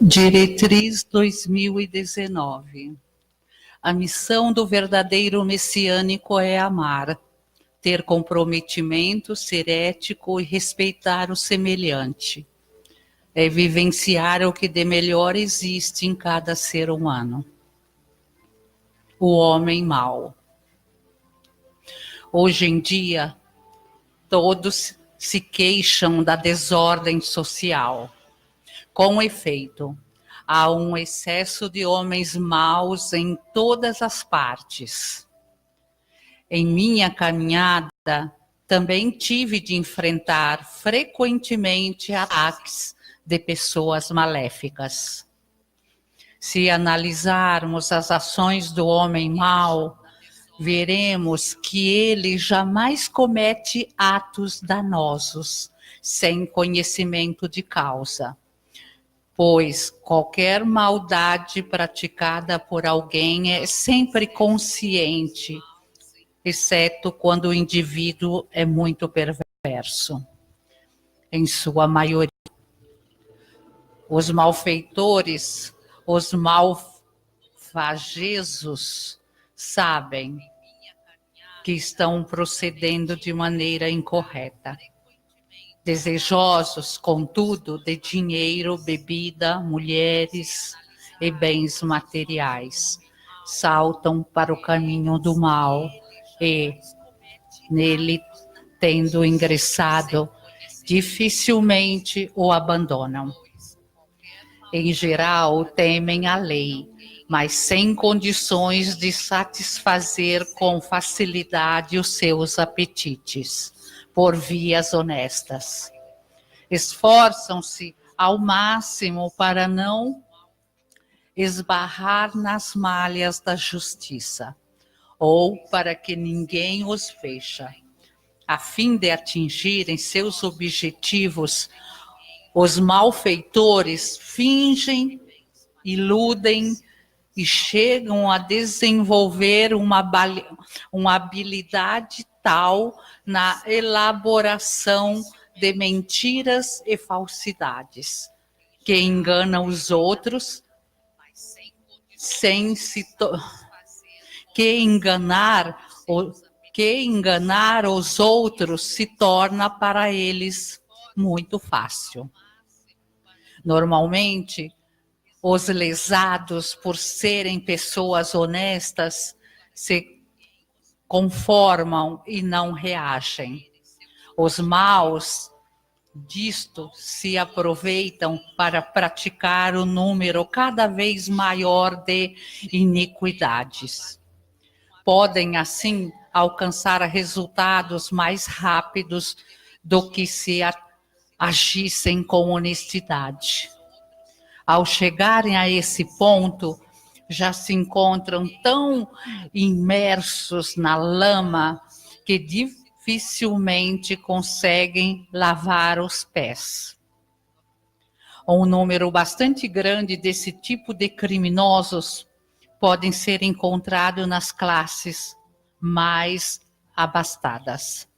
Diretriz 2019. A missão do verdadeiro messiânico é amar, ter comprometimento, ser ético e respeitar o semelhante. É vivenciar o que de melhor existe em cada ser humano. O homem mau. Hoje em dia, todos se queixam da desordem social. Com efeito, há um excesso de homens maus em todas as partes. Em minha caminhada, também tive de enfrentar frequentemente ataques de pessoas maléficas. Se analisarmos as ações do homem mau, veremos que ele jamais comete atos danosos, sem conhecimento de causa. Pois qualquer maldade praticada por alguém é sempre consciente, exceto quando o indivíduo é muito perverso. Em sua maioria, os malfeitores, os malfazesos, sabem que estão procedendo de maneira incorreta. Desejosos, contudo, de dinheiro, bebida, mulheres e bens materiais, saltam para o caminho do mal e, nele tendo ingressado, dificilmente o abandonam. Em geral, temem a lei, mas sem condições de satisfazer com facilidade os seus apetites, por vias honestas. Esforçam-se ao máximo para não esbarrar nas malhas da justiça, ou para que ninguém os veja. A fim de atingirem seus objetivos, os malfeitores fingem, iludem e chegam a desenvolver uma habilidade tal na elaboração de mentiras e falsidades, que enganam os outros que enganar os outros se torna para eles muito fácil. Normalmente, Os lesados, por serem pessoas honestas, se conformam e não reagem. Os maus disto se aproveitam para praticar o número cada vez maior de iniquidades. Podem, assim, alcançar resultados mais rápidos do que se agissem com honestidade. Ao chegarem a esse ponto, já se encontram tão imersos na lama que dificilmente conseguem lavar os pés. Um número bastante grande desse tipo de criminosos podem ser encontrados nas classes mais abastadas.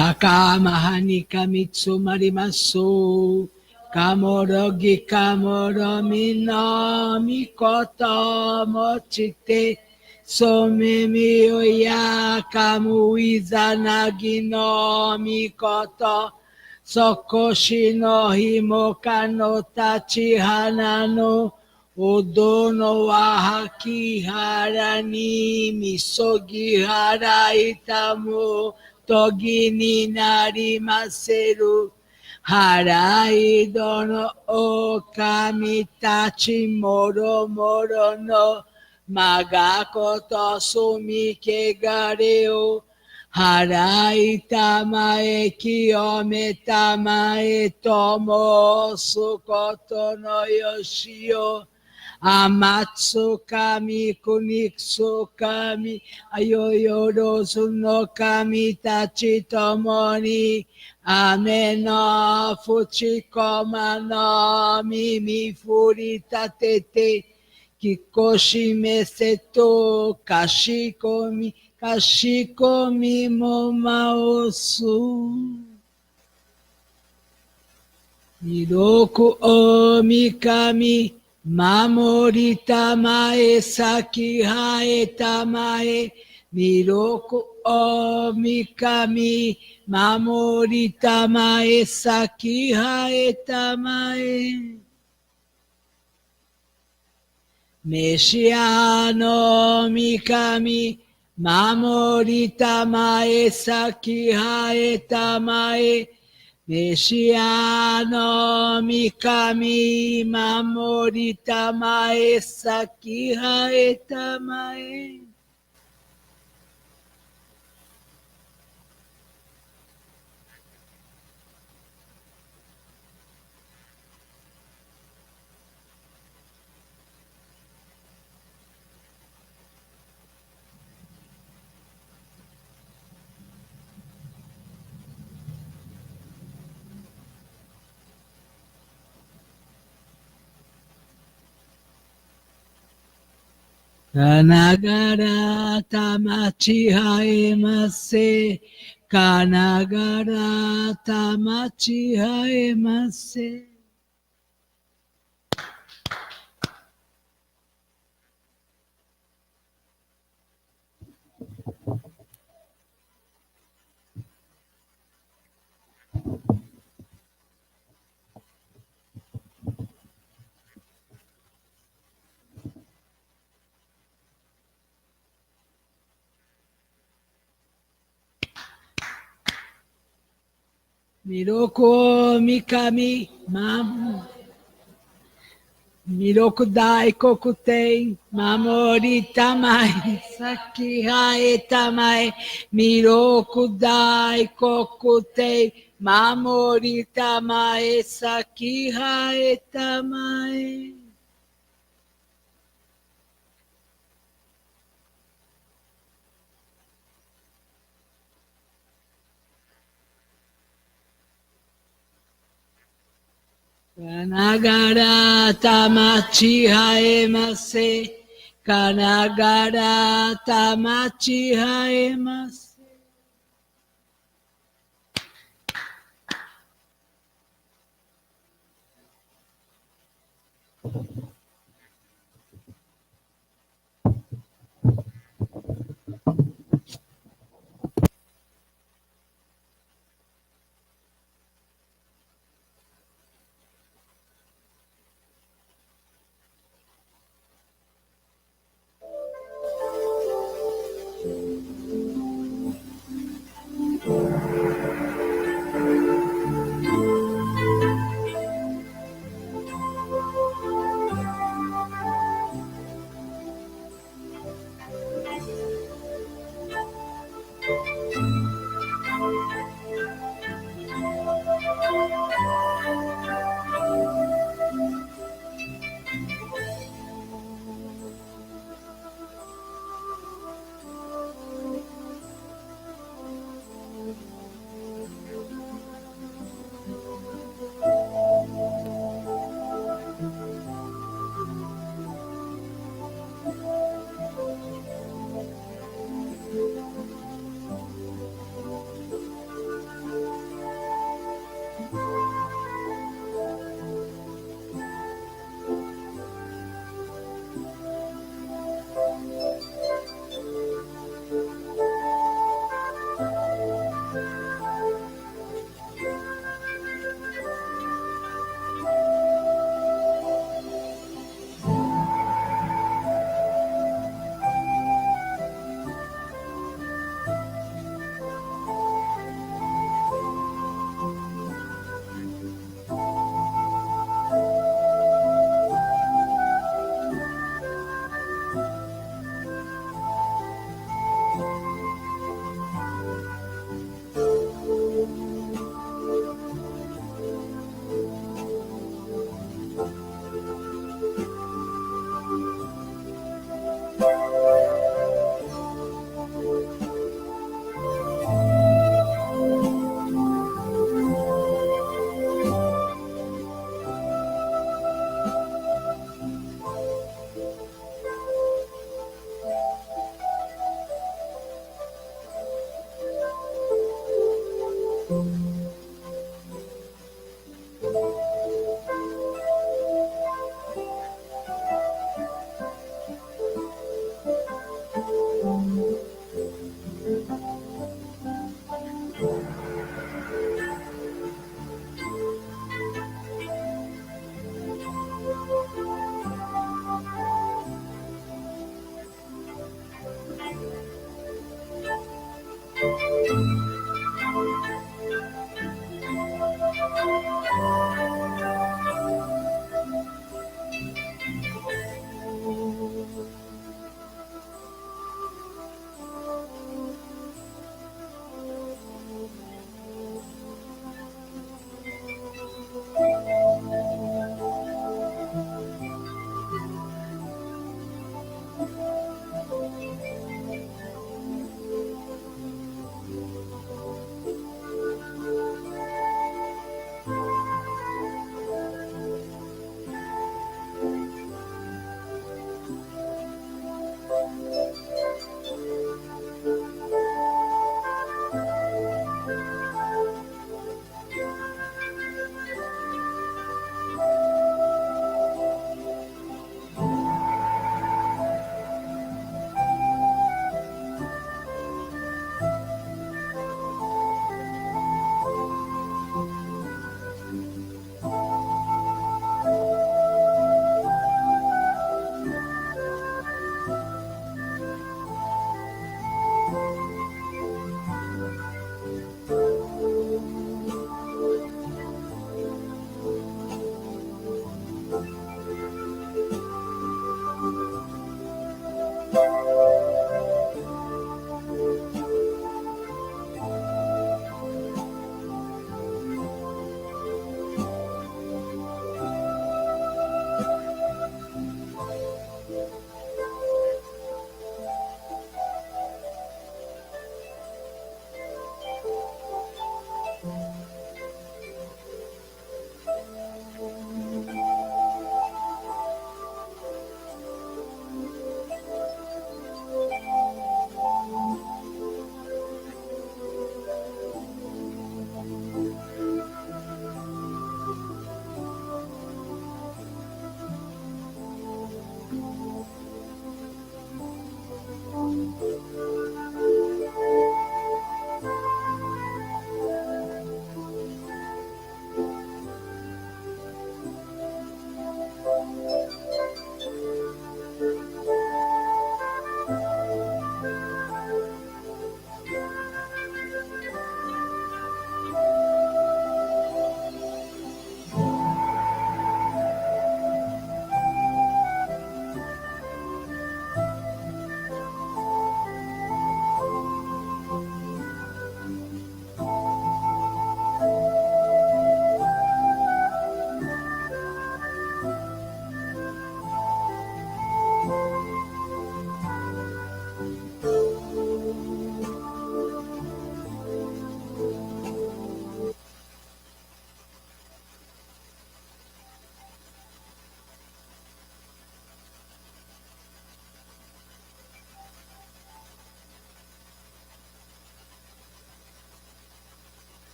Takamahani kamitsu marimasu, kamorogi kamoromino mikoto mochite, somemi oya kamuiza nagino mikoto, sokoshi no himoka no tachi hanano, odono wa hakihara ni misogi hara itamu, Togi ni narimaseru, harai dono o kamitachi moro moro no, magakoto sumi kegareo, harai tamae kiyome tamae tomo sukoto no yoshio, Amatsu kami kuniksu kami ayoyoro suno kami tachi tomoni ameno fuchikoma no mimi furitatete kikoshi meseto kashikomi momaosu Miroku o mikami Mamori tamae saki hae tamae miroku o mikami mamori tamae saki hae tamae Meshiano mikami mamori tamae saki hae tamae Meshiano mikami mamori tamae saki hae tamae. Kanagara tamachi haemase, Kanagara tamachi haemase. Miroko Mikami Mam. Miroku Dai Kokutei Mamori Tamai Saki Hae Tamai Miroku Dai Kokutei Mamori Tamai Saki Hae Tamai. Kanagara Tamachi Haemase. Kanagara Tamachi Haemase.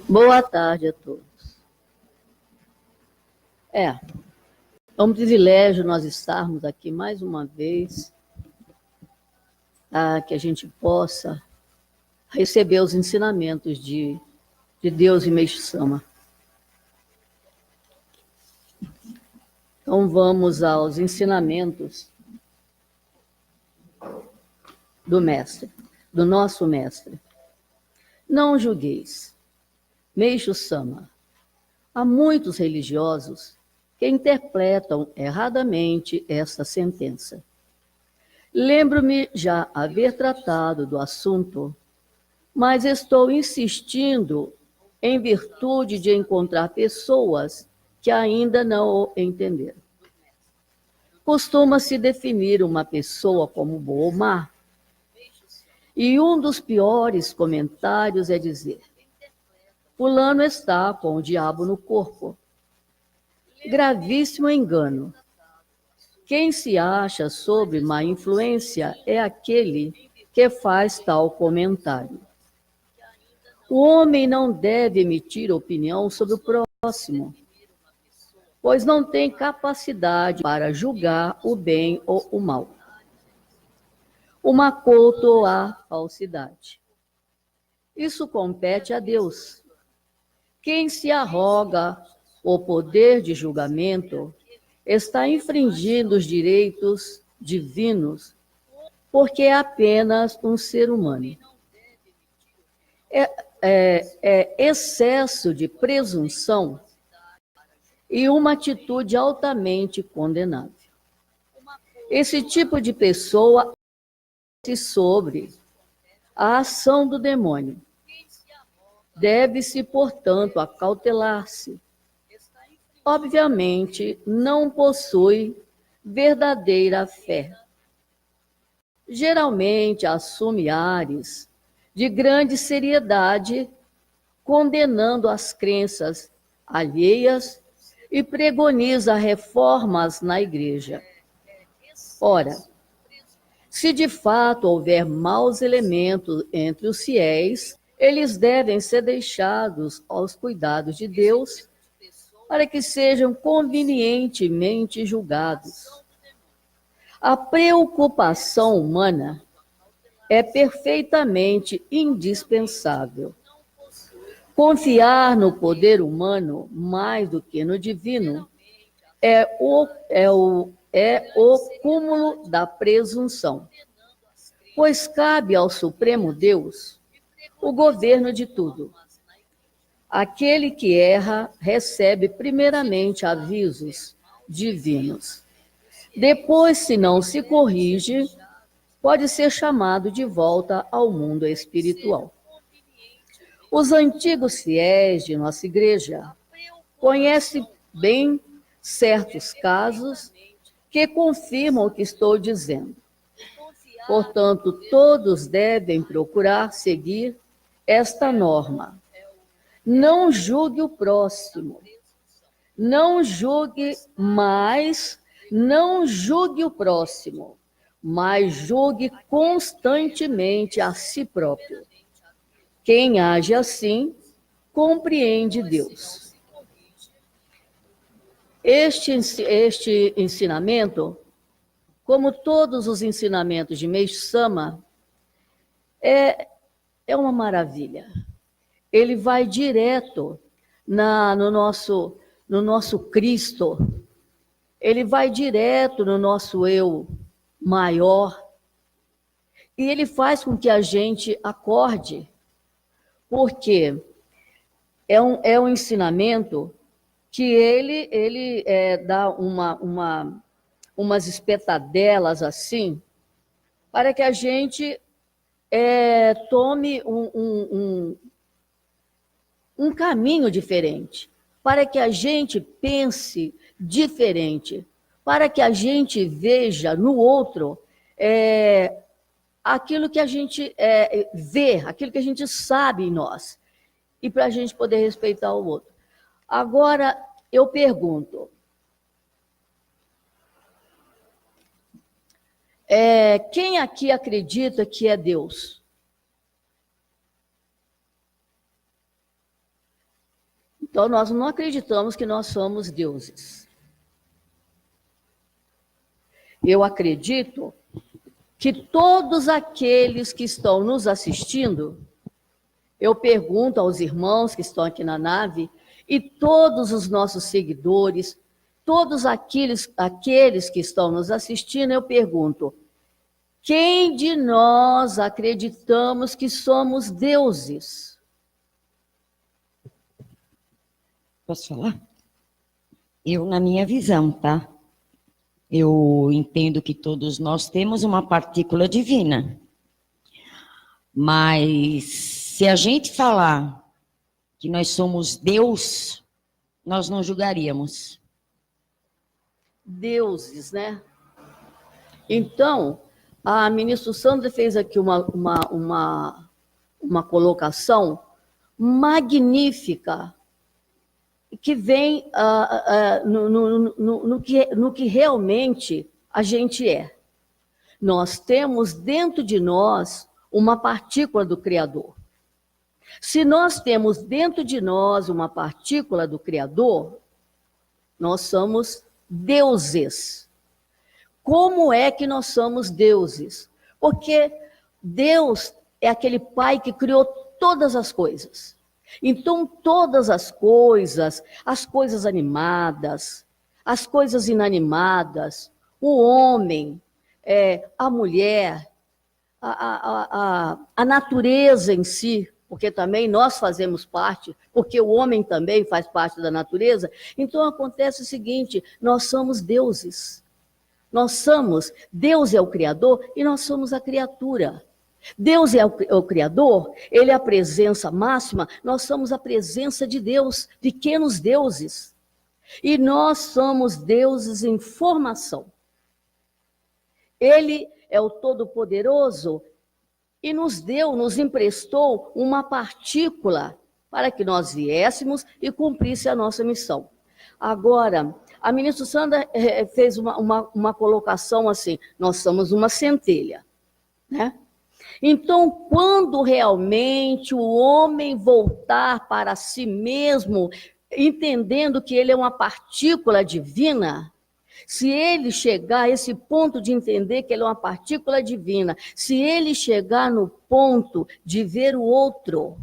Boa tarde a todos. É um privilégio nós estarmos aqui mais uma vez, que a gente possa receber os ensinamentos de Deus e Meixo Sama. Então vamos aos ensinamentos do mestre, do nosso mestre. Não julgueis. Meixo Sama. Há muitos religiosos que interpretam erradamente esta sentença. Lembro-me já haver tratado do assunto, mas estou insistindo em virtude de encontrar pessoas que ainda não o entenderam. Costuma-se definir uma pessoa como boa ou má, e um dos piores comentários é dizer: fulano está com o diabo no corpo. Gravíssimo engano. Quem se acha sob má influência é aquele que faz tal comentário. O homem não deve emitir opinião sobre o próximo, pois não tem capacidade para julgar o bem ou o mal, o macoto ou a falsidade. Isso compete a Deus. Quem se arroga o poder de julgamento está infringindo os direitos divinos, porque é apenas um ser humano. É excesso de presunção e uma atitude altamente condenável. Esse tipo de pessoa sobre a ação do demônio. Deve-se, portanto, acautelar-se. Obviamente, não possui verdadeira fé. Geralmente assume ares de grande seriedade, condenando as crenças alheias e pregoniza reformas na igreja. Ora, se de fato houver maus elementos entre os fiéis, eles devem ser deixados aos cuidados de Deus para que sejam convenientemente julgados. A preocupação humana é perfeitamente indispensável. Confiar no poder humano mais do que no divino é o cúmulo da presunção, pois cabe ao Supremo Deus o governo de tudo. Aquele que erra recebe primeiramente avisos divinos. Depois, se não se corrige, pode ser chamado de volta ao mundo espiritual. Os antigos fiéis de nossa igreja conhecem bem certos casos que confirmam o que estou dizendo. Portanto, todos devem procurar seguir esta norma. Não julgue o próximo. Não julgue mais, não julgue o próximo, mas julgue constantemente a si próprio. Quem age assim, compreende Deus. Este ensinamento, como todos os ensinamentos de Meixo Sama, é uma maravilha. Ele vai direto no nosso Cristo, ele vai direto no nosso eu maior, e ele faz com que a gente acorde, porque é um ensinamento que ele dá umas espetadelas assim, para que a gente tome um caminho diferente, para que a gente pense diferente, para que a gente veja no outro aquilo que a gente vê, aquilo que a gente sabe em nós, e para a gente poder respeitar o outro. Agora, eu pergunto, quem aqui acredita que é Deus? Então, nós não acreditamos que nós somos deuses. Eu acredito que todos aqueles que estão nos assistindo, eu pergunto aos irmãos que estão aqui na nave, e todos os nossos seguidores, todos aqueles que estão nos assistindo, eu pergunto: quem de nós acreditamos que somos deuses? Posso falar? Eu, na minha visão, tá? Eu entendo que todos nós temos uma partícula divina. Mas se a gente falar que nós somos Deus, nós não julgaríamos. Deuses, né? Então, a ministra Sandra fez aqui uma colocação magnífica, que vem no que realmente a gente é. Nós temos dentro de nós uma partícula do Criador. Se nós temos dentro de nós uma partícula do Criador, nós somos deuses. Como é que nós somos deuses? Porque Deus é aquele Pai que criou todas as coisas. Então, todas as coisas animadas, as coisas inanimadas, o homem, a mulher, a natureza em si, porque também nós fazemos parte, porque o homem também faz parte da natureza. Então, acontece o seguinte: nós somos deuses. Deus é o Criador e nós somos a criatura. Deus é o Criador, Ele é a presença máxima, nós somos a presença de Deus, pequenos deuses. E nós somos deuses em formação. Ele é o Todo-Poderoso e nos emprestou uma partícula para que nós viéssemos e cumprisse a nossa missão. Agora, a ministra Sandra fez uma colocação assim: nós somos uma centelha, né? Então, quando realmente o homem voltar para si mesmo, entendendo que ele é uma partícula divina, se ele chegar a esse ponto de entender que ele é uma partícula divina, se ele chegar no ponto de ver o outro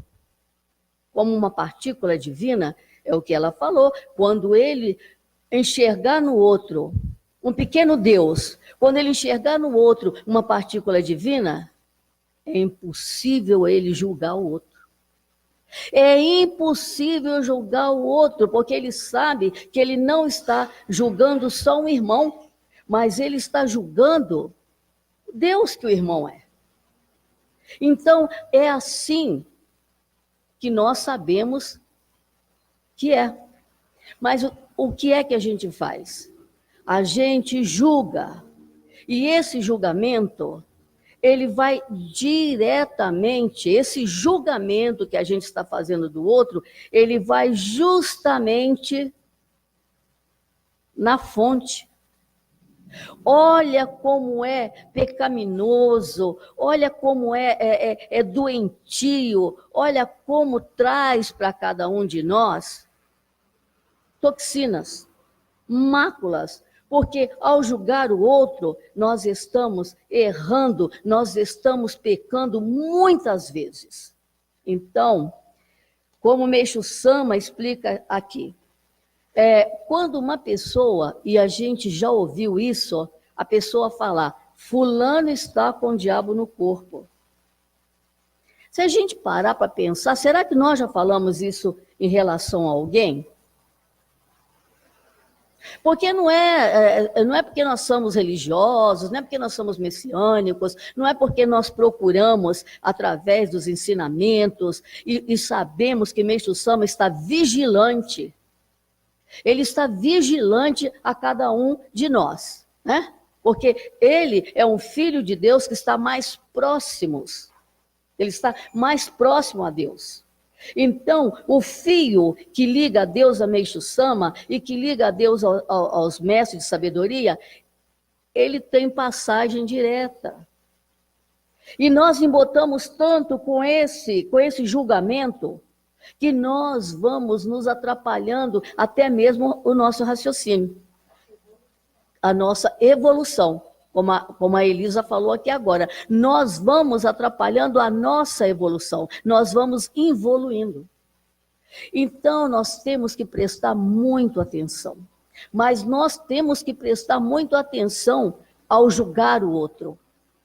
como uma partícula divina, é o que ela falou, quando ele enxergar no outro um pequeno Deus, quando ele enxergar no outro uma partícula divina, é impossível ele julgar o outro. É impossível julgar o outro, porque ele sabe que ele não está julgando só um irmão, mas ele está julgando Deus que o irmão é. Então, é assim que nós sabemos que é. Mas o que é que a gente faz? A gente julga. E esse julgamento, ele vai diretamente, esse julgamento que a gente está fazendo do outro, ele vai justamente na fonte. Olha como é pecaminoso, olha como é doentio, olha como traz para cada um de nós toxinas, máculas, porque ao julgar o outro, nós estamos errando, nós estamos pecando muitas vezes. Então, como Meixo Sama explica aqui, quando uma pessoa, e a gente já ouviu isso, a pessoa falar: fulano está com o diabo no corpo. Se a gente parar para pensar, será que nós já falamos isso em relação a alguém? Porque não é porque nós somos religiosos, não é porque nós somos messiânicos, não é porque nós procuramos, através dos ensinamentos, e sabemos que Meixo Sama está vigilante. Ele está vigilante a cada um de nós, né? Porque ele é um filho de Deus que está mais próximo. Ele está mais próximo a Deus. Então, o fio que liga a Deus a Meixo Sama e que liga a Deus aos mestres de sabedoria, ele tem passagem direta. E nós embotamos tanto com esse julgamento, que nós vamos nos atrapalhando até mesmo o nosso raciocínio, a nossa evolução. Como a Elisa falou aqui agora, nós vamos atrapalhando a nossa evolução, nós vamos evoluindo. Então, nós temos que prestar muito atenção. Mas nós temos que prestar muito atenção ao julgar o outro,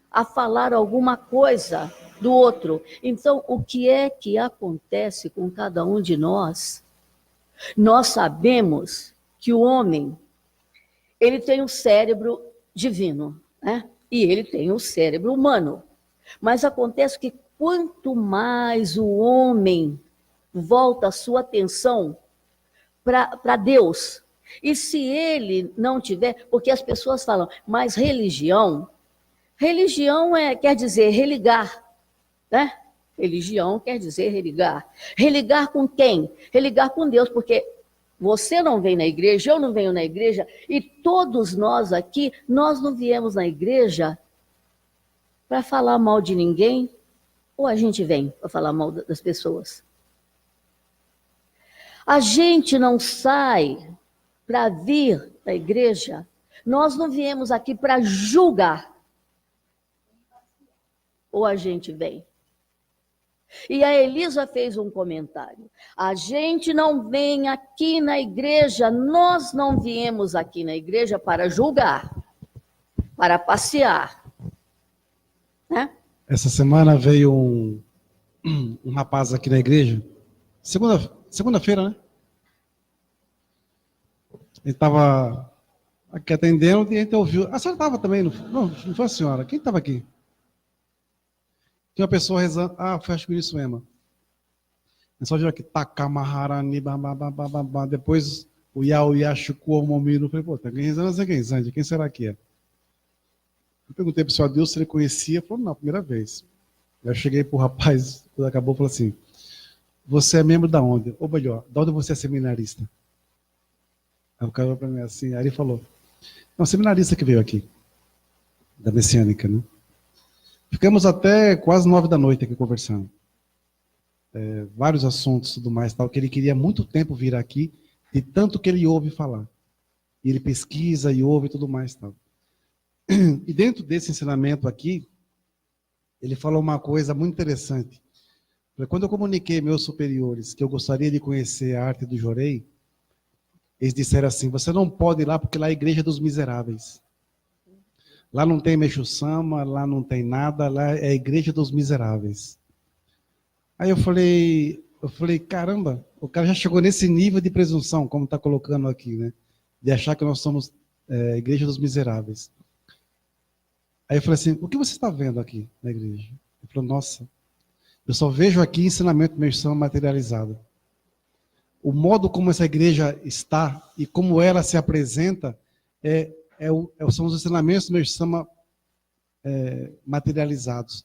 a falar alguma coisa do outro. Então, o que é que acontece com cada um de nós? Nós sabemos que o homem, ele tem um cérebro divino, né? E ele tem um cérebro humano. Mas acontece que quanto mais o homem volta a sua atenção para Deus, e se ele não tiver, porque as pessoas falam, mas religião quer dizer religar, né? Religião quer dizer religar. Religar com quem? Religar com Deus, porque você não vem na igreja, eu não venho na igreja, e todos nós aqui, nós não viemos na igreja para falar mal de ninguém, ou a gente vem para falar mal das pessoas? A gente não sai para vir para a igreja, nós não viemos aqui para julgar. Ou a gente vem? E a Elisa fez um comentário. A gente não vem aqui na igreja, nós não viemos aqui na igreja para julgar, para passear. Né? Essa semana veio um rapaz aqui na igreja, segunda-feira, né? Ele estava aqui atendendo e a gente ouviu. A senhora estava também? Não foi a senhora. Quem estava aqui? Tinha uma pessoa rezando. Foi acho que isso mesmo. A só viu aqui, Takamaharani, bababababá. Depois o Yashuku, o Momino. Eu falei, pô, tá alguém rezando, não sei quem será que é? Eu perguntei para o senhor Deus se ele conhecia. Ele falou, não, primeira vez. Eu cheguei para o rapaz, quando acabou, falou assim: você é membro da onde? Ou melhor, da onde você é seminarista? Aí o cara olhou para mim assim, aí ele falou, é um seminarista que veio aqui, da Messiânica, né? Ficamos até quase 9 da noite aqui conversando. Vários assuntos e tudo mais, tal, que ele queria há muito tempo vir aqui, de tanto que ele ouve falar. E ele pesquisa e ouve e tudo mais, tal. E dentro desse ensinamento aqui, ele falou uma coisa muito interessante. Quando eu comuniquei meus superiores que eu gostaria de conhecer a arte do Jorei, eles disseram assim, você não pode ir lá porque lá é a igreja dos miseráveis. Lá não tem Meixo Sama, lá não tem nada, lá é a igreja dos miseráveis. Aí eu falei, caramba, o cara já chegou nesse nível de presunção, como está colocando aqui, né? De achar que nós somos a igreja dos miseráveis. Aí eu falei assim, o que você está vendo aqui na igreja? Ele falou, nossa, eu só vejo aqui ensinamento Meixo Sama materializado. O modo como essa igreja está e como ela se apresenta são os ensinamentos do Meixo Sama materializados.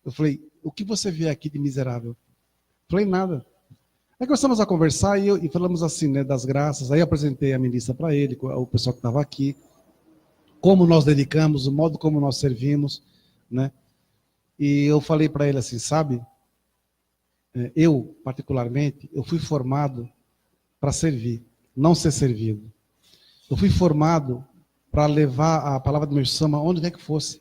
Eu falei, o que você vê aqui de miserável? Eu falei, nada. Aí começamos a conversar e falamos assim, né, das graças. Aí eu apresentei a ministra para ele, o pessoal que estava aqui, como nós dedicamos, o modo como nós servimos, né? E eu falei para ele assim, sabe, eu, particularmente, eu fui formado para servir, não ser servido. Eu fui formado para levar a palavra do Meixo Sama onde quer que fosse,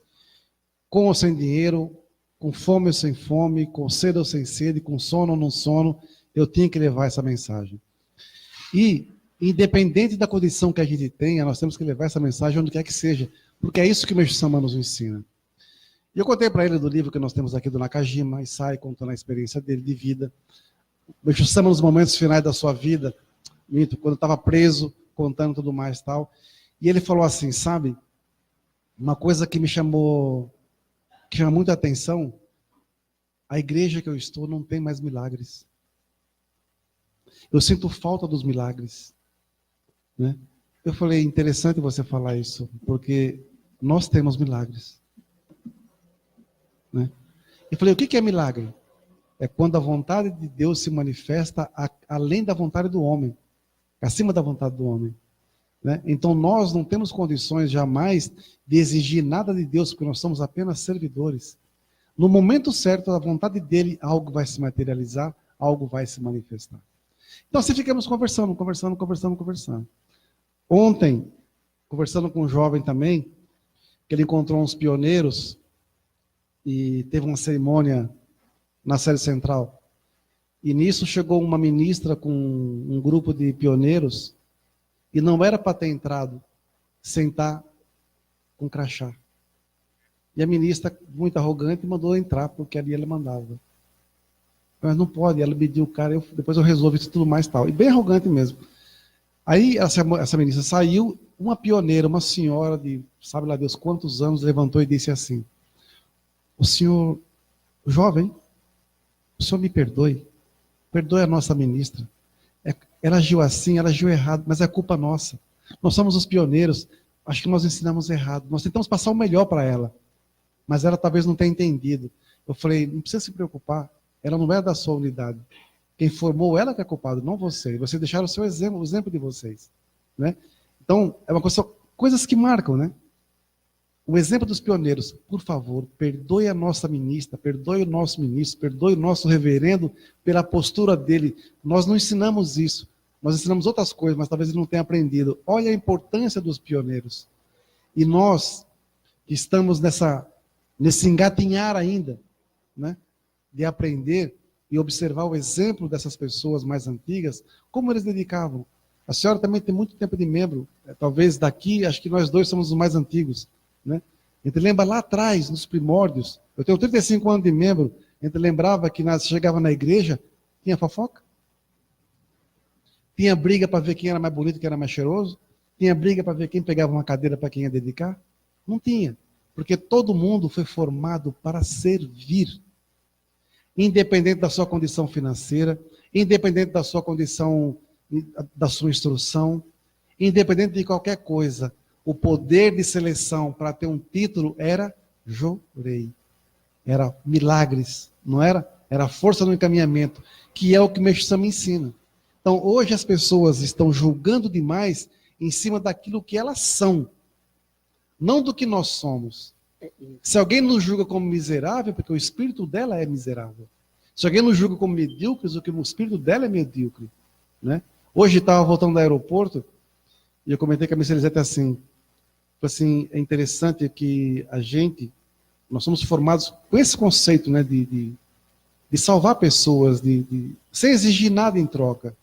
com ou sem dinheiro, com fome ou sem fome, com sede ou sem sede, com sono ou não sono, eu tinha que levar essa mensagem. E, independente da condição que a gente tenha, nós temos que levar essa mensagem onde quer que seja, porque é isso que o Meixo Sama nos ensina. E eu contei para ele do livro que nós temos aqui do Nakajima, e sai contando a experiência dele de vida. O Meixo Sama, nos momentos finais da sua vida, quando estava preso, contando tudo mais e tal. E ele falou assim, sabe, uma coisa que me chamou muita atenção, a igreja que eu estou não tem mais milagres. Eu sinto falta dos milagres. Né? Eu falei, interessante você falar isso, porque nós temos milagres. Né? Eu falei, o que é milagre? É quando a vontade de Deus se manifesta além da vontade do homem, acima da vontade do homem. Né? Então nós não temos condições jamais de exigir nada de Deus, porque nós somos apenas servidores. No momento certo, a vontade dele, algo vai se materializar, algo vai se manifestar. Então, assim ficamos conversando. Ontem, conversando com um jovem também, que ele encontrou uns pioneiros e teve uma cerimônia na sede central. E nisso chegou uma ministra com um grupo de pioneiros e não era para ter entrado, sentar com crachá. E a ministra, muito arrogante, mandou entrar, porque ali ela mandava. Mas não pode, ela mediu o cara, depois eu resolvo isso tudo mais tal. E bem arrogante mesmo. Aí essa ministra saiu, uma pioneira, uma senhora de sabe lá Deus quantos anos, levantou e disse assim: o senhor, jovem, o senhor me perdoe a nossa ministra. Ela agiu assim, ela agiu errado, mas é culpa nossa. Nós somos os pioneiros, acho que nós ensinamos errado. Nós tentamos passar o melhor para ela, mas ela talvez não tenha entendido. Eu falei, não precisa se preocupar, ela não é da sua unidade. Quem formou ela que é culpado, não você. Vocês deixaram o seu exemplo, o exemplo de vocês. Né? Então, é uma coisa, coisas que marcam, né? O exemplo dos pioneiros, por favor, perdoe a nossa ministra, perdoe o nosso ministro, perdoe o nosso reverendo pela postura dele. Nós não ensinamos isso. Nós ensinamos outras coisas, mas talvez ele não tenha aprendido. Olha a importância dos pioneiros. E nós, que estamos nesse engatinhar ainda, né, de aprender e observar o exemplo dessas pessoas mais antigas, como eles dedicavam. A senhora também tem muito tempo de membro, talvez daqui, acho que nós dois somos os mais antigos. Né? A gente lembra lá atrás, nos primórdios, eu tenho 35 anos de membro, a gente lembrava que chegava na igreja, tinha fofoca, tinha briga para ver quem era mais bonito, quem era mais cheiroso, tinha briga para ver quem pegava uma cadeira para quem ia dedicar, não tinha, porque todo mundo foi formado para servir, independente da sua condição financeira, independente da sua condição, da sua instrução, independente de qualquer coisa. O poder de seleção para ter um título era jorei. Era milagres, não era? Era força no encaminhamento, que é o que o Meixo Sama ensina. Então, hoje as pessoas estão julgando demais em cima daquilo que elas são, não do que nós somos. Se alguém nos julga como miserável, porque o espírito dela é miserável. Se alguém nos julga como medíocres, o que o espírito dela é medíocre. Né? Hoje estava voltando do aeroporto, e eu comentei com a Miss Elisete assim, é interessante que nós somos formados com esse conceito, né, de salvar pessoas, sem exigir nada em troca.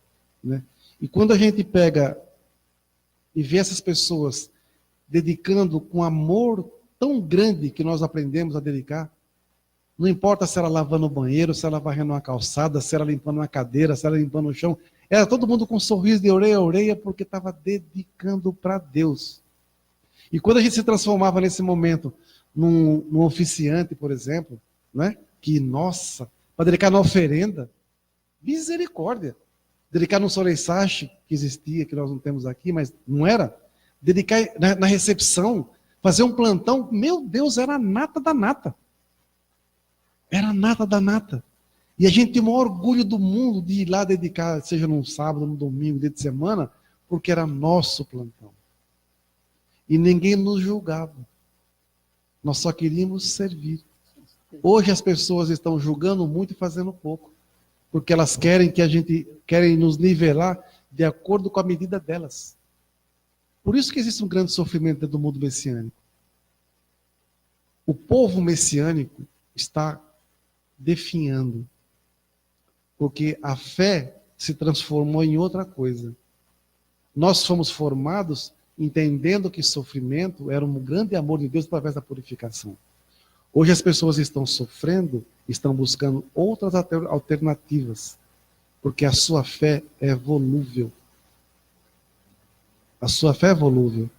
Né? E quando a gente pega e vê essas pessoas dedicando com amor tão grande que nós aprendemos a dedicar, não importa se ela lavando o banheiro, se ela varrendo uma calçada, se ela limpando uma cadeira, se ela limpando o chão, era todo mundo com um sorriso de orelha a orelha, porque estava dedicando para Deus. E quando a gente se transformava nesse momento num oficiante, por exemplo, né? Que, nossa, para dedicar na oferenda, misericórdia. Dedicar no soleiçache, que existia, que nós não temos aqui, mas não era. Dedicar na recepção, fazer um plantão, meu Deus, era a nata da nata. Era a nata da nata. E a gente tem o maior orgulho do mundo de ir lá dedicar, seja num sábado, num domingo, dia de semana, porque era nosso plantão. E ninguém nos julgava. Nós só queríamos servir. Hoje as pessoas estão julgando muito e fazendo pouco. Porque elas querem nos nivelar de acordo com a medida delas. Por isso que existe um grande sofrimento dentro do mundo messiânico. O povo messiânico está definhando. Porque a fé se transformou em outra coisa. Nós fomos formados entendendo que sofrimento era um grande amor de Deus através da purificação. Hoje as pessoas estão sofrendo, estão buscando outras alternativas, porque a sua fé é volúvel. A sua fé é volúvel.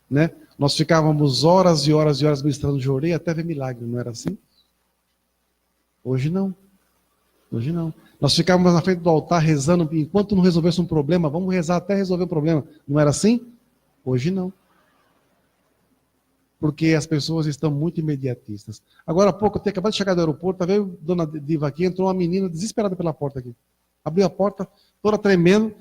Né? Nós ficávamos horas e horas e horas ministrando jorei até ver milagre, não era assim? Hoje não. Hoje não. Nós ficávamos na frente do altar rezando, enquanto não resolvesse um problema, vamos rezar até resolver o problema. Não era assim? Hoje não. Porque as pessoas estão muito imediatistas. Agora há pouco, eu tinha acabado de chegar do aeroporto, veio Dona Diva aqui, entrou uma menina desesperada pela porta aqui. Abriu a porta, toda tremendo.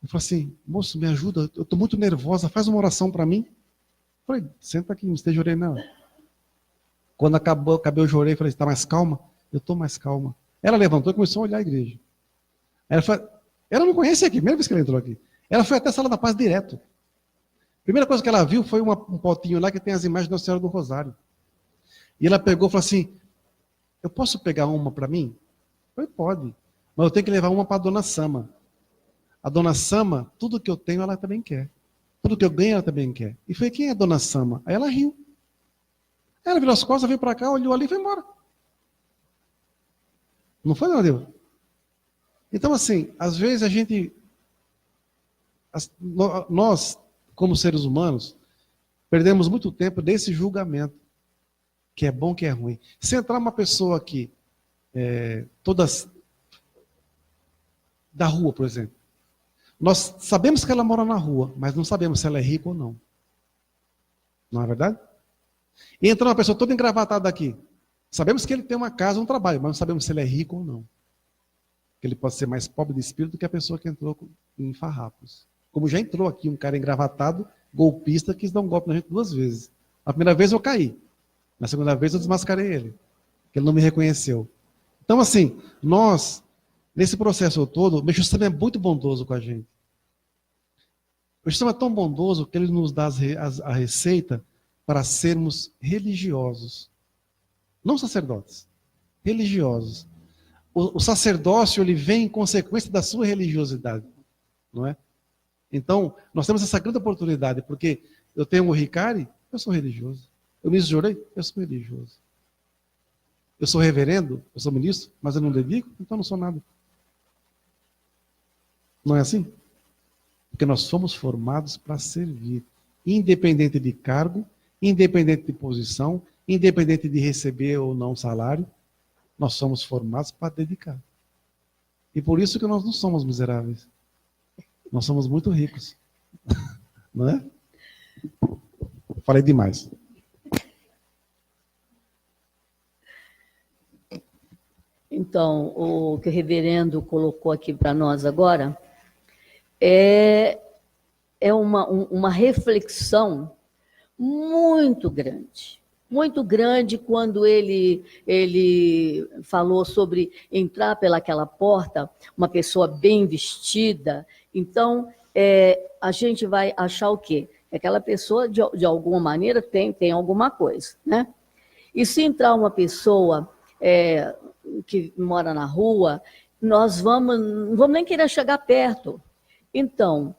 Eu falei assim, moço, me ajuda, eu estou muito nervosa, faz uma oração para mim. Eu falei, senta aqui, não esteja orei não. Quando acabei o jorei, falei, está mais calma? Eu estou mais calma. Ela levantou e começou a olhar a igreja. Ela não conhece aqui, primeira vez que ela entrou aqui. Ela foi até a Sala da Paz direto. Primeira coisa que ela viu foi um potinho lá que tem as imagens da Nossa Senhora do Rosário. E ela pegou e falou assim, eu posso pegar uma para mim? Eu falei, pode, mas eu tenho que levar uma para a Dona Sama. A Dona Sama, tudo que eu tenho, ela também quer. Tudo que eu ganho, ela também quer. E foi, quem é a Dona Sama? Aí ela riu. Ela virou as costas, veio para cá, olhou ali e foi embora. Não foi, não, Deus? Então, assim, às vezes a gente... Nós, como seres humanos, perdemos muito tempo desse julgamento. Que é bom, que é ruim. Se entrar uma pessoa aqui, todas da rua, por exemplo, nós sabemos que ela mora na rua, mas não sabemos se ela é rica ou não. Não é verdade? E entra uma pessoa toda engravatada aqui. Sabemos que ele tem uma casa, um trabalho, mas não sabemos se ele é rico ou não. Que ele pode ser mais pobre de espírito do que a pessoa que entrou em farrapos. Como já entrou aqui um cara engravatado, golpista, que quis dar um golpe na gente 2 vezes. A primeira vez eu caí. Na segunda vez eu desmascarei ele. Porque ele não me reconheceu. Então, assim, nós, nesse processo todo, o Meixo Sama é muito bondoso com a gente. O Meixo Sama é tão bondoso que ele nos dá a receita para sermos religiosos. Não sacerdotes, religiosos. O sacerdócio, ele vem em consequência da sua religiosidade. Não é? Então, nós temos essa grande oportunidade, porque eu tenho o Ricari, eu sou religioso. Eu me jurei, eu sou religioso. Eu sou reverendo, eu sou ministro, mas eu não dedico, então eu não sou nada. Não é assim? Porque nós somos formados para servir, independente de cargo, independente de posição, independente de receber ou não salário, nós somos formados para dedicar. E por isso que nós não somos miseráveis. Nós somos muito ricos. Não é? Falei demais. Então, o que o reverendo colocou aqui para nós agora é uma reflexão muito grande quando ele falou sobre entrar pelaquela porta, uma pessoa bem vestida. Então, a gente vai achar o quê? Aquela pessoa, de alguma maneira, tem alguma coisa, né? E se entrar uma pessoa que mora na rua, nós não vamos nem querer chegar perto. Então,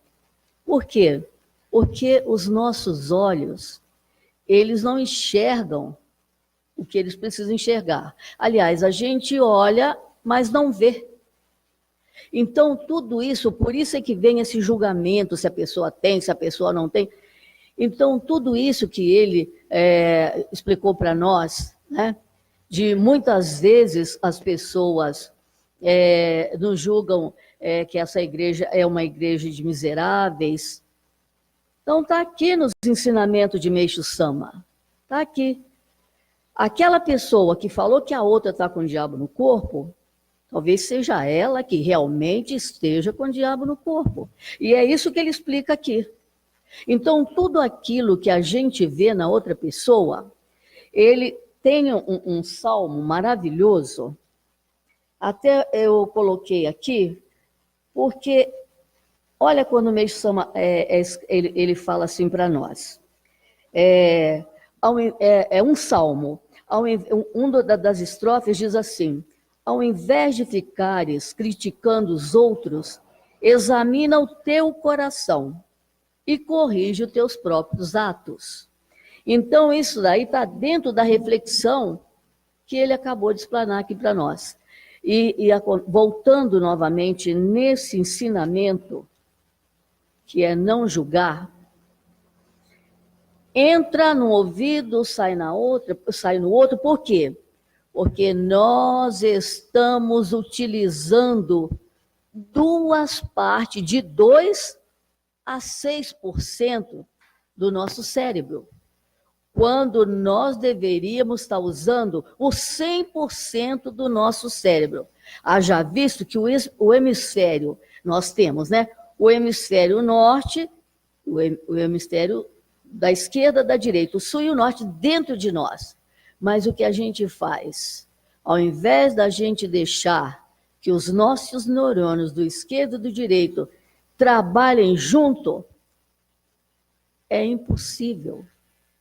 por quê? Porque os nossos olhos, eles não enxergam o que eles precisam enxergar. Aliás, a gente olha, mas não vê. Então, tudo isso, por isso é que vem esse julgamento, se a pessoa tem, se a pessoa não tem. Então, tudo isso que ele explicou para nós, né, de muitas vezes as pessoas nos julgam que essa igreja é uma igreja de miseráveis. Então, está aqui nos ensinamentos de Meixo Sama. Está aqui. Aquela pessoa que falou que a outra está com o diabo no corpo, talvez seja ela que realmente esteja com o diabo no corpo. E é isso que ele explica aqui. Então, tudo aquilo que a gente vê na outra pessoa, ele tem um salmo maravilhoso. Até eu coloquei aqui, porque... Olha quando o Meixo Sama ele fala assim para nós. É um salmo. Das estrofes diz assim: ao invés de ficares criticando os outros, examina o teu coração e corrige os teus próprios atos. Então, isso daí está dentro da reflexão que ele acabou de explanar aqui para nós. Voltando novamente nesse ensinamento, que é não julgar, entra num ouvido, sai no outro. Por quê? Porque nós estamos utilizando 2 partes, de 2 a 6% do nosso cérebro, quando nós deveríamos estar usando o 100% do nosso cérebro. Haja visto que o hemisfério, nós temos, né? O hemisfério norte, o hemisfério da esquerda, da direita, o sul e o norte dentro de nós. Mas o que a gente faz? Ao invés da gente deixar que os nossos neurônios do esquerdo e do direito trabalhem junto, é impossível,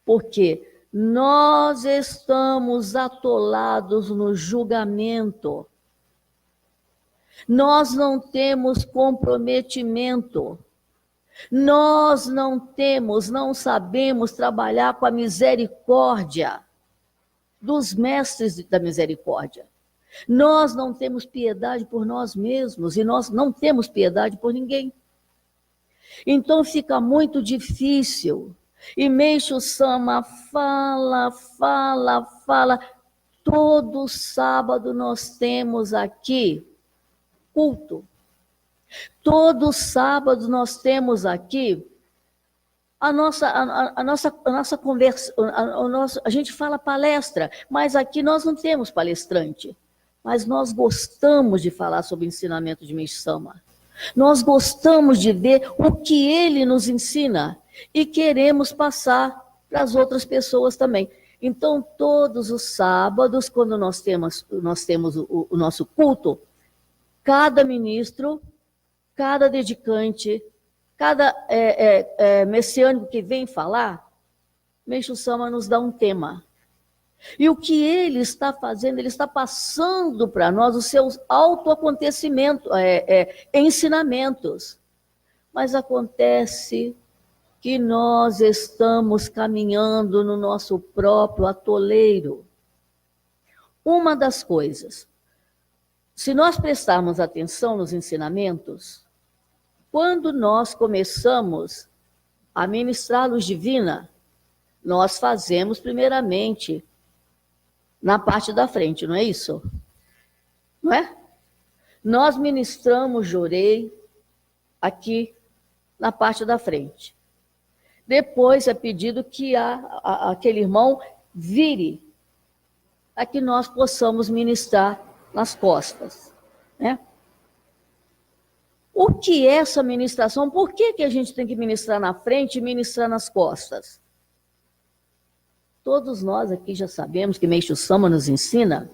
porque nós estamos atolados no julgamento. Nós não temos comprometimento. Nós não sabemos trabalhar com a misericórdia dos mestres da misericórdia. Nós não temos piedade por nós mesmos e nós não temos piedade por ninguém. Então fica muito difícil. E Meixo Sama fala. Todo sábado nós temos aqui culto. Todo sábado nós temos aqui a nossa conversa, a gente fala palestra, mas aqui nós não temos palestrante. Mas nós gostamos de falar sobre o ensinamento de Meixo Sama. Nós gostamos de ver o que ele nos ensina e queremos passar para as outras pessoas também. Então, todos os sábados, quando nós temos o nosso culto, cada ministro, cada dedicante, cada messiânico que vem falar, Meixo Sama nos dá um tema. E o que ele está fazendo, ele está passando para nós os seus autoacontecimentos, ensinamentos. Mas acontece que nós estamos caminhando no nosso próprio atoleiro. Uma das coisas, se nós prestarmos atenção nos ensinamentos, quando nós começamos a ministrar a luz divina, nós fazemos primeiramente na parte da frente, não é isso? Não é? Nós ministramos Jorei aqui na parte da frente. Depois é pedido que aquele irmão vire para que nós possamos ministrar nas costas, né? O que é essa ministração? Por que a gente tem que ministrar na frente e ministrar nas costas? Todos nós aqui já sabemos que Meixo Sama nos ensina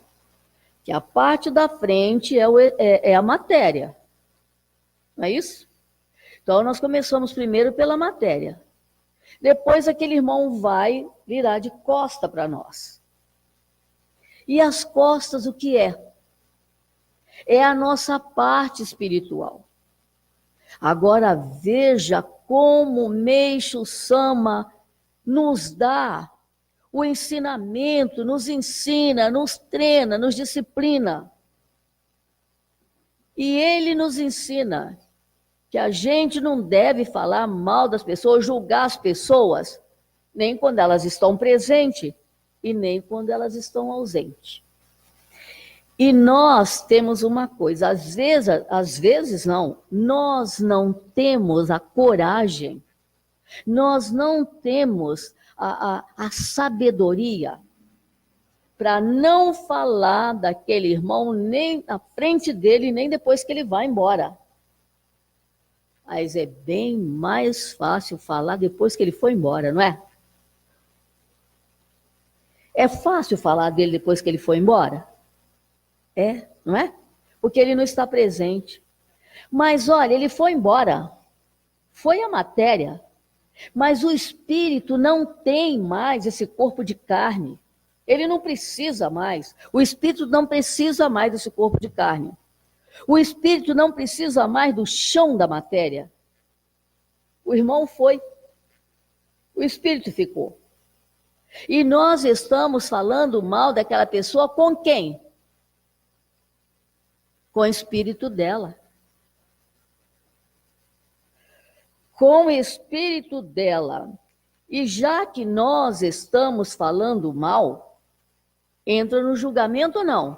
que a parte da frente é a matéria. Não é isso? Então, nós começamos primeiro pela matéria. Depois, aquele irmão vai virar de costa para nós. E as costas, o que é? É a nossa parte espiritual. Agora, veja como Meixo Sama nos dá o ensinamento, nos ensina, nos treina, nos disciplina. E ele nos ensina que a gente não deve falar mal das pessoas, julgar as pessoas, nem quando elas estão presentes e nem quando elas estão ausentes. E nós temos uma coisa, às vezes não, nós não temos a coragem, nós não temos a sabedoria para não falar daquele irmão nem na frente dele, nem depois que ele vai embora. Mas é bem mais fácil falar depois que ele foi embora, não é? É fácil falar dele depois que ele foi embora? É, não é? Porque ele não está presente. Mas olha, ele foi embora. Foi a matéria. Mas o espírito não tem mais esse corpo de carne. Ele não precisa mais. O espírito não precisa mais desse corpo de carne. O espírito não precisa mais do chão da matéria. O irmão foi. O espírito ficou. E nós estamos falando mal daquela pessoa com quem? Com o espírito dela. Com o espírito dela. E já que nós estamos falando mal, entra no julgamento ou não?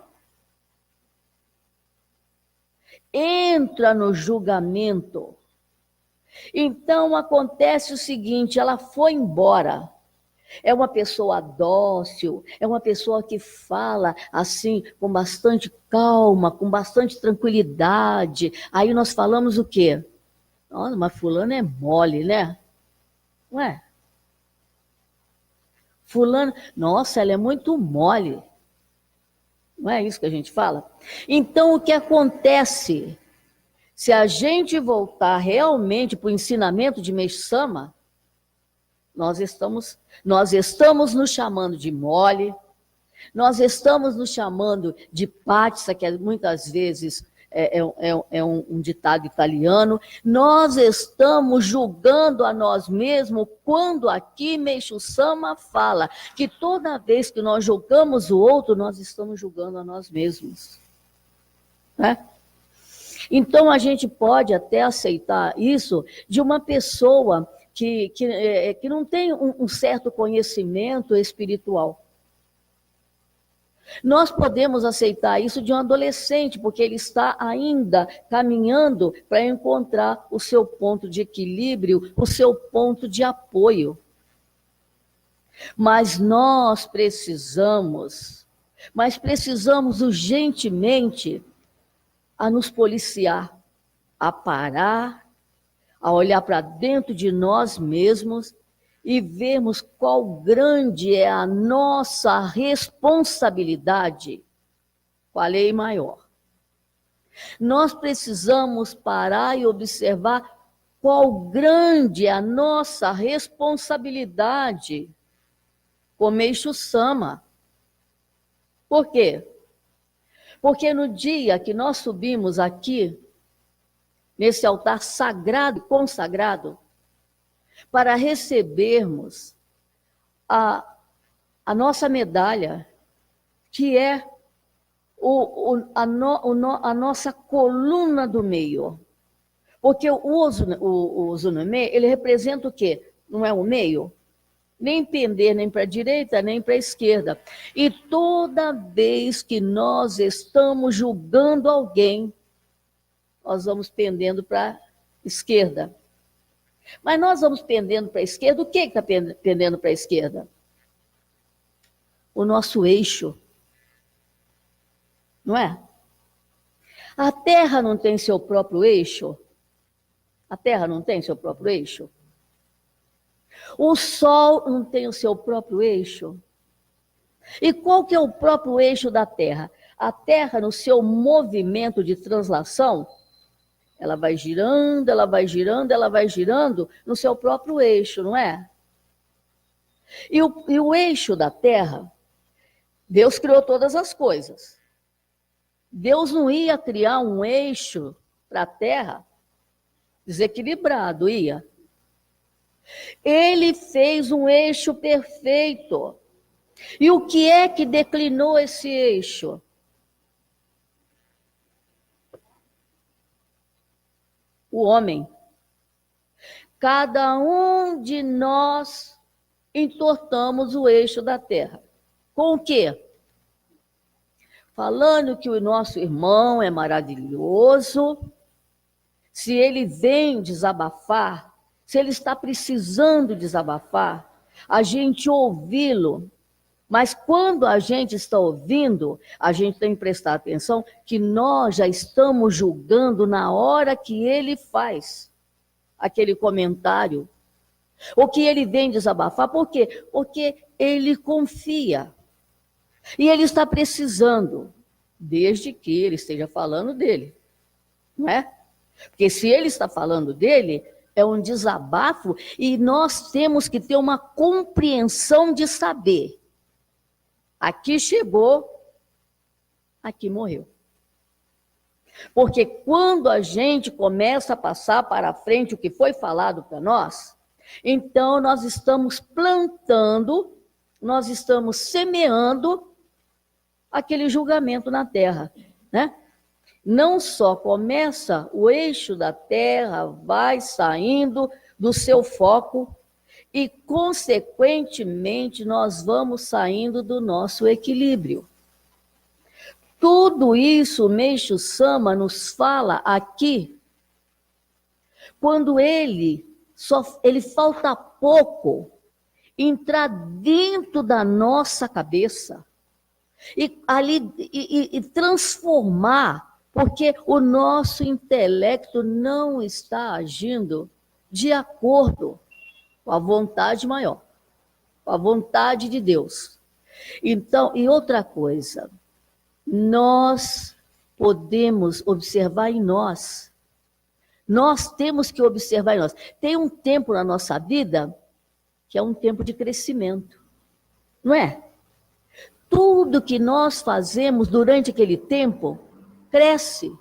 Entra no julgamento. Então acontece o seguinte, ela foi embora. É uma pessoa dócil, é uma pessoa que fala assim com bastante calma, com bastante tranquilidade. Aí nós falamos o quê? Nossa, mas fulano é mole, né? Não é? Fulano, nossa, ela é muito mole. Não é isso que a gente fala? Então, o que acontece? Se a gente voltar realmente para o ensinamento de Meixo Sama, nós estamos nos chamando de mole, nós estamos nos chamando de pazza, que muitas vezes é um ditado italiano. Nós estamos julgando a nós mesmos, quando aqui Meixo Sama fala que toda vez que nós julgamos o outro, nós estamos julgando a nós mesmos. Né? Então, a gente pode até aceitar isso de uma pessoa que não tem um certo conhecimento espiritual. Nós podemos aceitar isso de um adolescente, porque ele está ainda caminhando para encontrar o seu ponto de equilíbrio, o seu ponto de apoio. Mas nós precisamos urgentemente a nos policiar, a parar, a olhar para dentro de nós mesmos e vermos qual grande é a nossa responsabilidade com a lei maior. Nós precisamos parar e observar qual grande é a nossa responsabilidade com Meixo Sama. Por quê? Porque no dia que nós subimos aqui, nesse altar sagrado, consagrado, para recebermos a nossa medalha, que é a nossa coluna do meio. Porque o Zuname, ele representa o quê? Não é o meio? Nem pender nem para a direita, nem para a esquerda. E toda vez que nós estamos julgando alguém, nós vamos pendendo para a esquerda. Mas nós vamos pendendo para a esquerda, o que está pendendo para a esquerda? O nosso eixo. Não é? A Terra não tem seu próprio eixo? A Terra não tem seu próprio eixo? O Sol não tem o seu próprio eixo? E qual que é o próprio eixo da Terra? A Terra, no seu movimento de translação, ela vai girando, ela vai girando, ela vai girando no seu próprio eixo, não é? E o eixo da Terra, Deus criou todas as coisas. Deus não ia criar um eixo para a Terra desequilibrado, ia. Ele fez um eixo perfeito. E o que é que declinou esse eixo? O homem. Cada um de nós entortamos o eixo da Terra. Com o quê? Falando que o nosso irmão é maravilhoso, se ele vem desabafar, se ele está precisando desabafar, a gente ouvi-lo. Mas quando a gente está ouvindo, a gente tem que prestar atenção que nós já estamos julgando na hora que ele faz aquele comentário, ou que ele vem desabafar. Por quê? Porque ele confia. E ele está precisando, desde que ele esteja falando dele. Não é? Porque se ele está falando dele, é um desabafo, e nós temos que ter uma compreensão de saber. Aqui chegou, aqui morreu. Porque quando a gente começa a passar para frente o que foi falado para nós, então nós estamos plantando, nós estamos semeando aquele julgamento na Terra, né? Não só começa, o eixo da Terra vai saindo do seu foco e, consequentemente, nós vamos saindo do nosso equilíbrio. Tudo isso, Meixo Sama nos fala aqui, quando ele falta pouco entrar dentro da nossa cabeça e transformar, porque o nosso intelecto não está agindo de acordo com a vontade maior, com a vontade de Deus. Então, e outra coisa, nós podemos observar em nós. Nós temos que observar em nós. Tem um tempo na nossa vida que é um tempo de crescimento, não é? Tudo que nós fazemos durante aquele tempo cresce,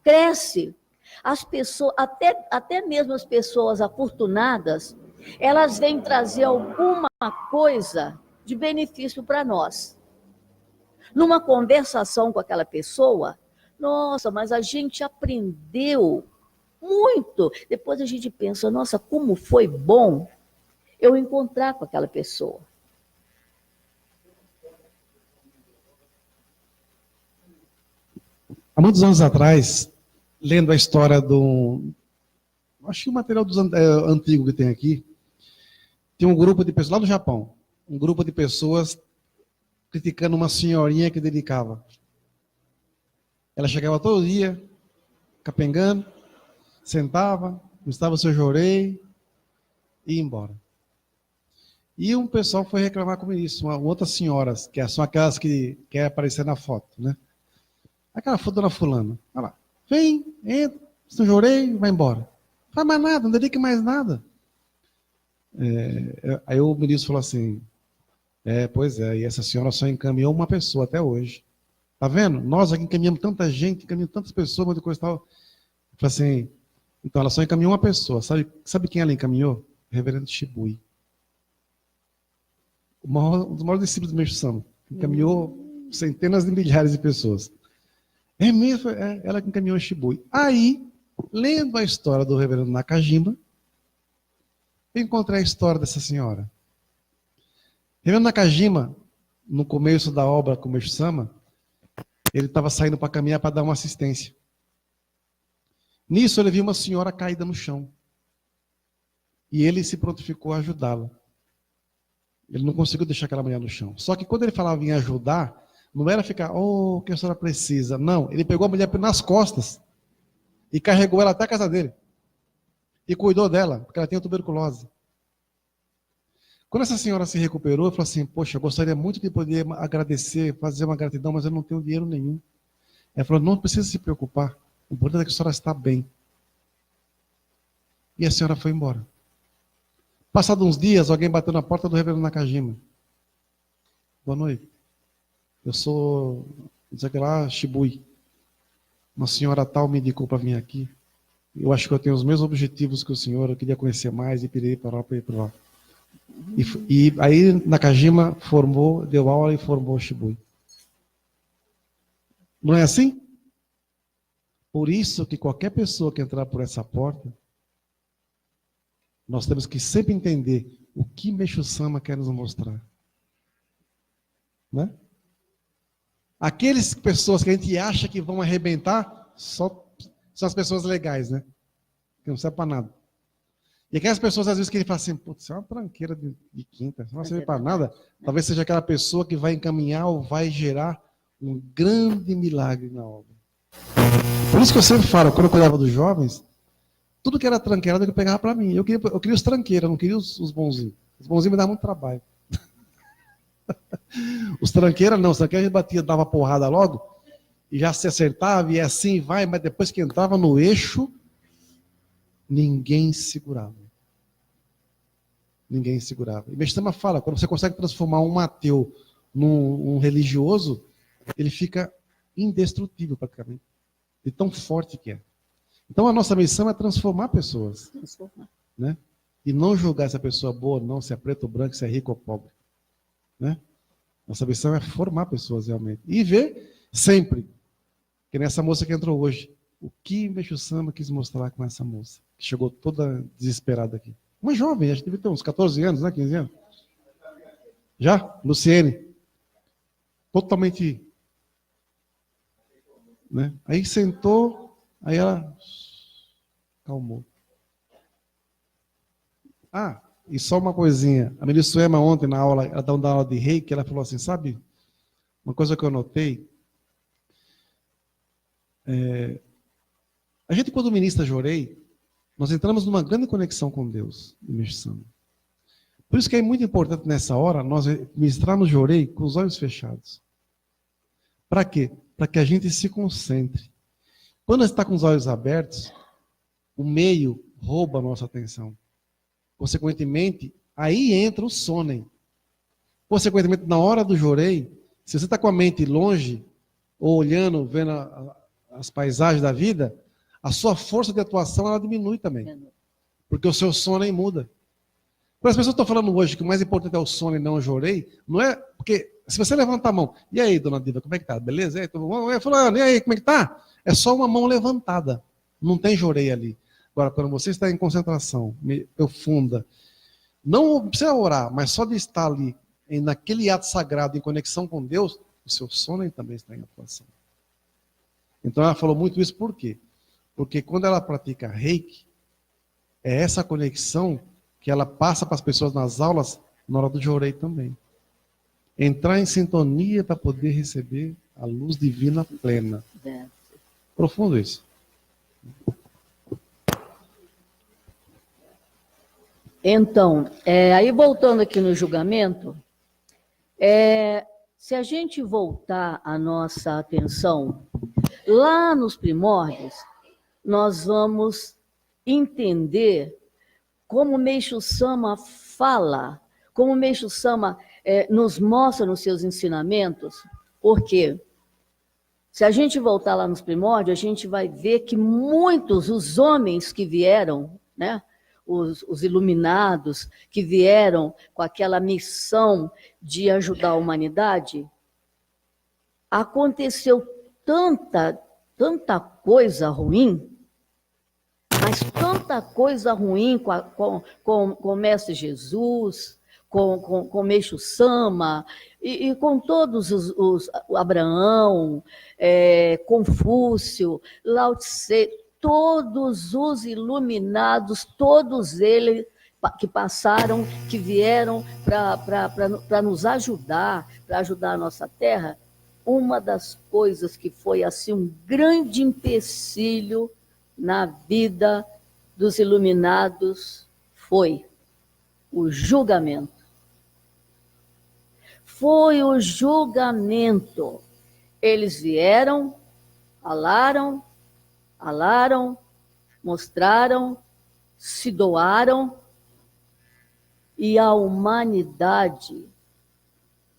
cresce. As pessoas, até mesmo as pessoas afortunadas, elas vêm trazer alguma coisa de benefício para nós. Numa conversação com aquela pessoa, nossa, mas a gente aprendeu muito. Depois a gente pensa, nossa, como foi bom eu encontrar com aquela pessoa. Há muitos anos atrás, lendo a história do... Acho que o material antigo que tem aqui, tem um grupo de pessoas, lá do Japão, um grupo de pessoas criticando uma senhorinha que dedicava. Ela chegava todo dia, capengando, sentava, estava o seu jorei e ia embora. E um pessoal foi reclamar com isso, outras senhoras, que são aquelas que querem aparecer na foto, né? Aquela foto da fulana. Olha lá. Vem, entra, seu jorei, vai embora. Não faz mais nada, não dedica mais nada. Aí o ministro falou assim, pois é, e essa senhora só encaminhou uma pessoa até hoje. Tá vendo? Nós aqui encaminhamos tanta gente, encaminhamos tantas pessoas, muita coisa e tal. Eu falei assim, então ela só encaminhou uma pessoa. Sabe quem ela encaminhou? O reverendo Shibui. Um dos maiores discípulos do Meixo Sama. Encaminhou centenas de milhares de pessoas. É mesmo, ela que encaminhou o Shibui. Aí, lendo a história do reverendo Nakajima, eu encontrei a história dessa senhora. O reverendo Nakajima, no começo da obra com o Meixo Sama, ele estava saindo para caminhar para dar uma assistência. Nisso, ele viu uma senhora caída no chão. E ele se prontificou a ajudá-la. Ele não conseguiu deixar aquela mulher no chão. Só que quando ele falava em ajudar, não era ficar, o que a senhora precisa. Não, ele pegou a mulher nas costas e carregou ela até a casa dele. E cuidou dela, porque ela tinha tuberculose. Quando essa senhora se recuperou, eu falei assim, poxa, eu gostaria muito de poder agradecer, fazer uma gratidão, mas eu não tenho dinheiro nenhum. Ela falou, não precisa se preocupar. O importante é que a senhora está bem. E a senhora foi embora. Passados uns dias, alguém bateu na porta do reverendo Nakajima. Boa noite. Eu sou, diz lá, Shibui. Uma senhora tal me indicou para vir aqui. Eu acho que eu tenho os mesmos objetivos que o senhor. Eu queria conhecer mais e pirei para lá, para lá. E aí Nakajima formou, deu aula e formou o Shibui. Não é assim? Por isso que qualquer pessoa que entrar por essa porta, nós temos que sempre entender o que Meixo Sama quer nos mostrar. Né? Aquelas pessoas que a gente acha que vão arrebentar, são as pessoas legais, né? Que não servem para nada. E aquelas pessoas, às vezes, que ele fala assim, putz, isso é uma tranqueira de quinta, não serve para nada. Talvez seja aquela pessoa que vai encaminhar ou vai gerar um grande milagre na obra. Por isso que eu sempre falo, quando eu cuidava dos jovens, tudo que era tranqueirado eu pegava para mim. Eu queria os tranqueiros, eu não queria os bonzinhos. Os bonzinhos me davam muito trabalho. Os tranqueiros não, os tranqueiros a gente batia, dava porrada logo, e já se acertava, e assim vai, mas depois que entrava no eixo, ninguém segurava. Ninguém segurava. E Meixo Sama fala, quando você consegue transformar um ateu num religioso, ele fica indestrutível praticamente. De tão forte que é. Então a nossa missão é transformar pessoas. Né? E não julgar se a pessoa é boa ou não, se é preto ou branco, se é rico ou pobre. Né? Nossa missão é formar pessoas realmente. E ver sempre, que nessa moça que entrou hoje, o que Meixo Sama quis mostrar com essa moça, que chegou toda desesperada aqui. Uma jovem, acho que deve ter uns 14 anos, né? 15 anos. Já? Luciene. Totalmente... Né? Aí sentou, aí ela calmou. E só uma coisinha. A Melissa Suema ontem na aula, ela dá uma aula de reiki, ela falou assim, sabe, uma coisa que eu notei, a gente quando ministra Jorei, nós entramos numa grande conexão com Deus, em Meixo Sama. Por isso que é muito importante nessa hora, nós ministrarmos Jorei com os olhos fechados. Para quê? Para que a gente se concentre. Quando está com os olhos abertos, o meio rouba a nossa atenção. Consequentemente, aí entra o sonem. Consequentemente, na hora do jorei, se você está com a mente longe, ou olhando, vendo as paisagens da vida, a sua força de atuação ela diminui também. Porque o seu sonem muda. Quando as pessoas estão falando hoje que o mais importante é o sono e não o jorei, não é porque, se você levantar a mão, e aí, dona Diva, como é que tá? Beleza? E aí, tudo bom? Fulano, e aí, como é que tá? É só uma mão levantada, não tem jorei ali. Agora, quando você está em concentração profunda, não precisa orar, mas só de estar ali, naquele ato sagrado, em conexão com Deus, o seu sono também está em atuação. Então ela falou muito isso por quê? Porque quando ela pratica reiki, é essa conexão que ela passa para as pessoas nas aulas, na hora do jorei também. Entrar em sintonia para poder receber a luz divina plena. Profundo isso. Então, aí voltando aqui no julgamento, se a gente voltar a nossa atenção lá nos primórdios, nós vamos entender como Meixo Sama fala, como Meixo Sama nos mostra nos seus ensinamentos, porque se a gente voltar lá nos primórdios, a gente vai ver que muitos, os homens que vieram, né, os iluminados que vieram com aquela missão de ajudar a humanidade, aconteceu tanta coisa ruim, mas tanta coisa ruim com o Mestre Jesus, com Meixo Sama, e com todos os Abraão, Confúcio, Lao Tse, todos os iluminados, todos eles que passaram, que vieram para nos ajudar, para ajudar a nossa terra. Uma das coisas que foi assim um grande empecilho na vida dos iluminados foi o julgamento. Foi o julgamento. Eles vieram, falaram, mostraram, se doaram, e a humanidade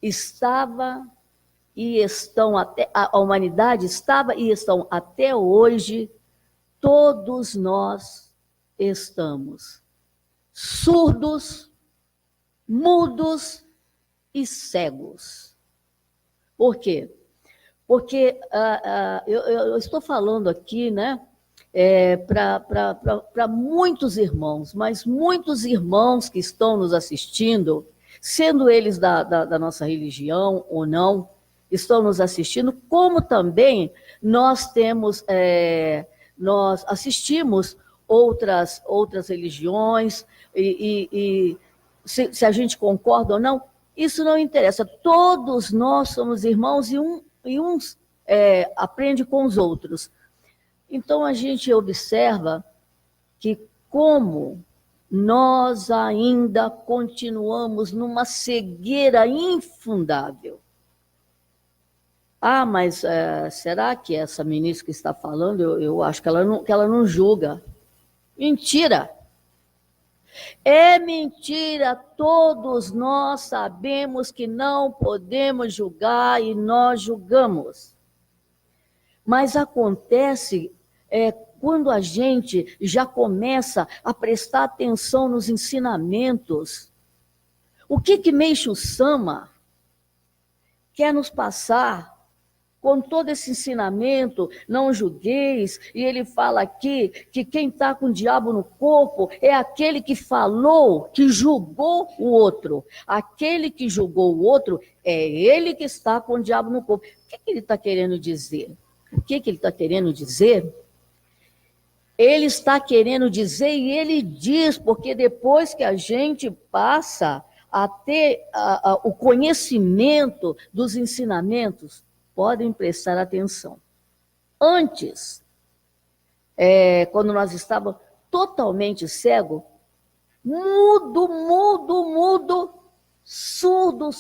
estava e estão a humanidade estava e estão até hoje, todos nós estamos surdos, mudos e cegos. Por quê? Porque eu estou falando aqui, né, para muitos irmãos, mas muitos irmãos que estão nos assistindo, sendo eles da nossa religião ou não, estão nos assistindo, como também nós temos, nós assistimos outras religiões, e se a gente concorda ou não, isso não interessa. Todos nós somos irmãos e uns aprende com os outros. Então, a gente observa que como nós ainda continuamos numa cegueira infundável. Ah, mas será que essa ministra que está falando, eu acho que ela não julga. Mentira! É mentira, todos nós sabemos que não podemos julgar e nós julgamos. Mas acontece quando a gente já começa a prestar atenção nos ensinamentos. O que Meixo Sama quer nos passar com todo esse ensinamento, não julgueis, e ele fala aqui que quem está com o diabo no corpo é aquele que falou, que julgou o outro. Aquele que julgou o outro é ele que está com o diabo no corpo. O que ele está querendo dizer? O que ele está querendo dizer? Ele está querendo dizer, e ele diz, porque depois que a gente passa a ter o conhecimento dos ensinamentos, podem prestar atenção. Antes, quando nós estávamos totalmente cegos, mudo, surdo,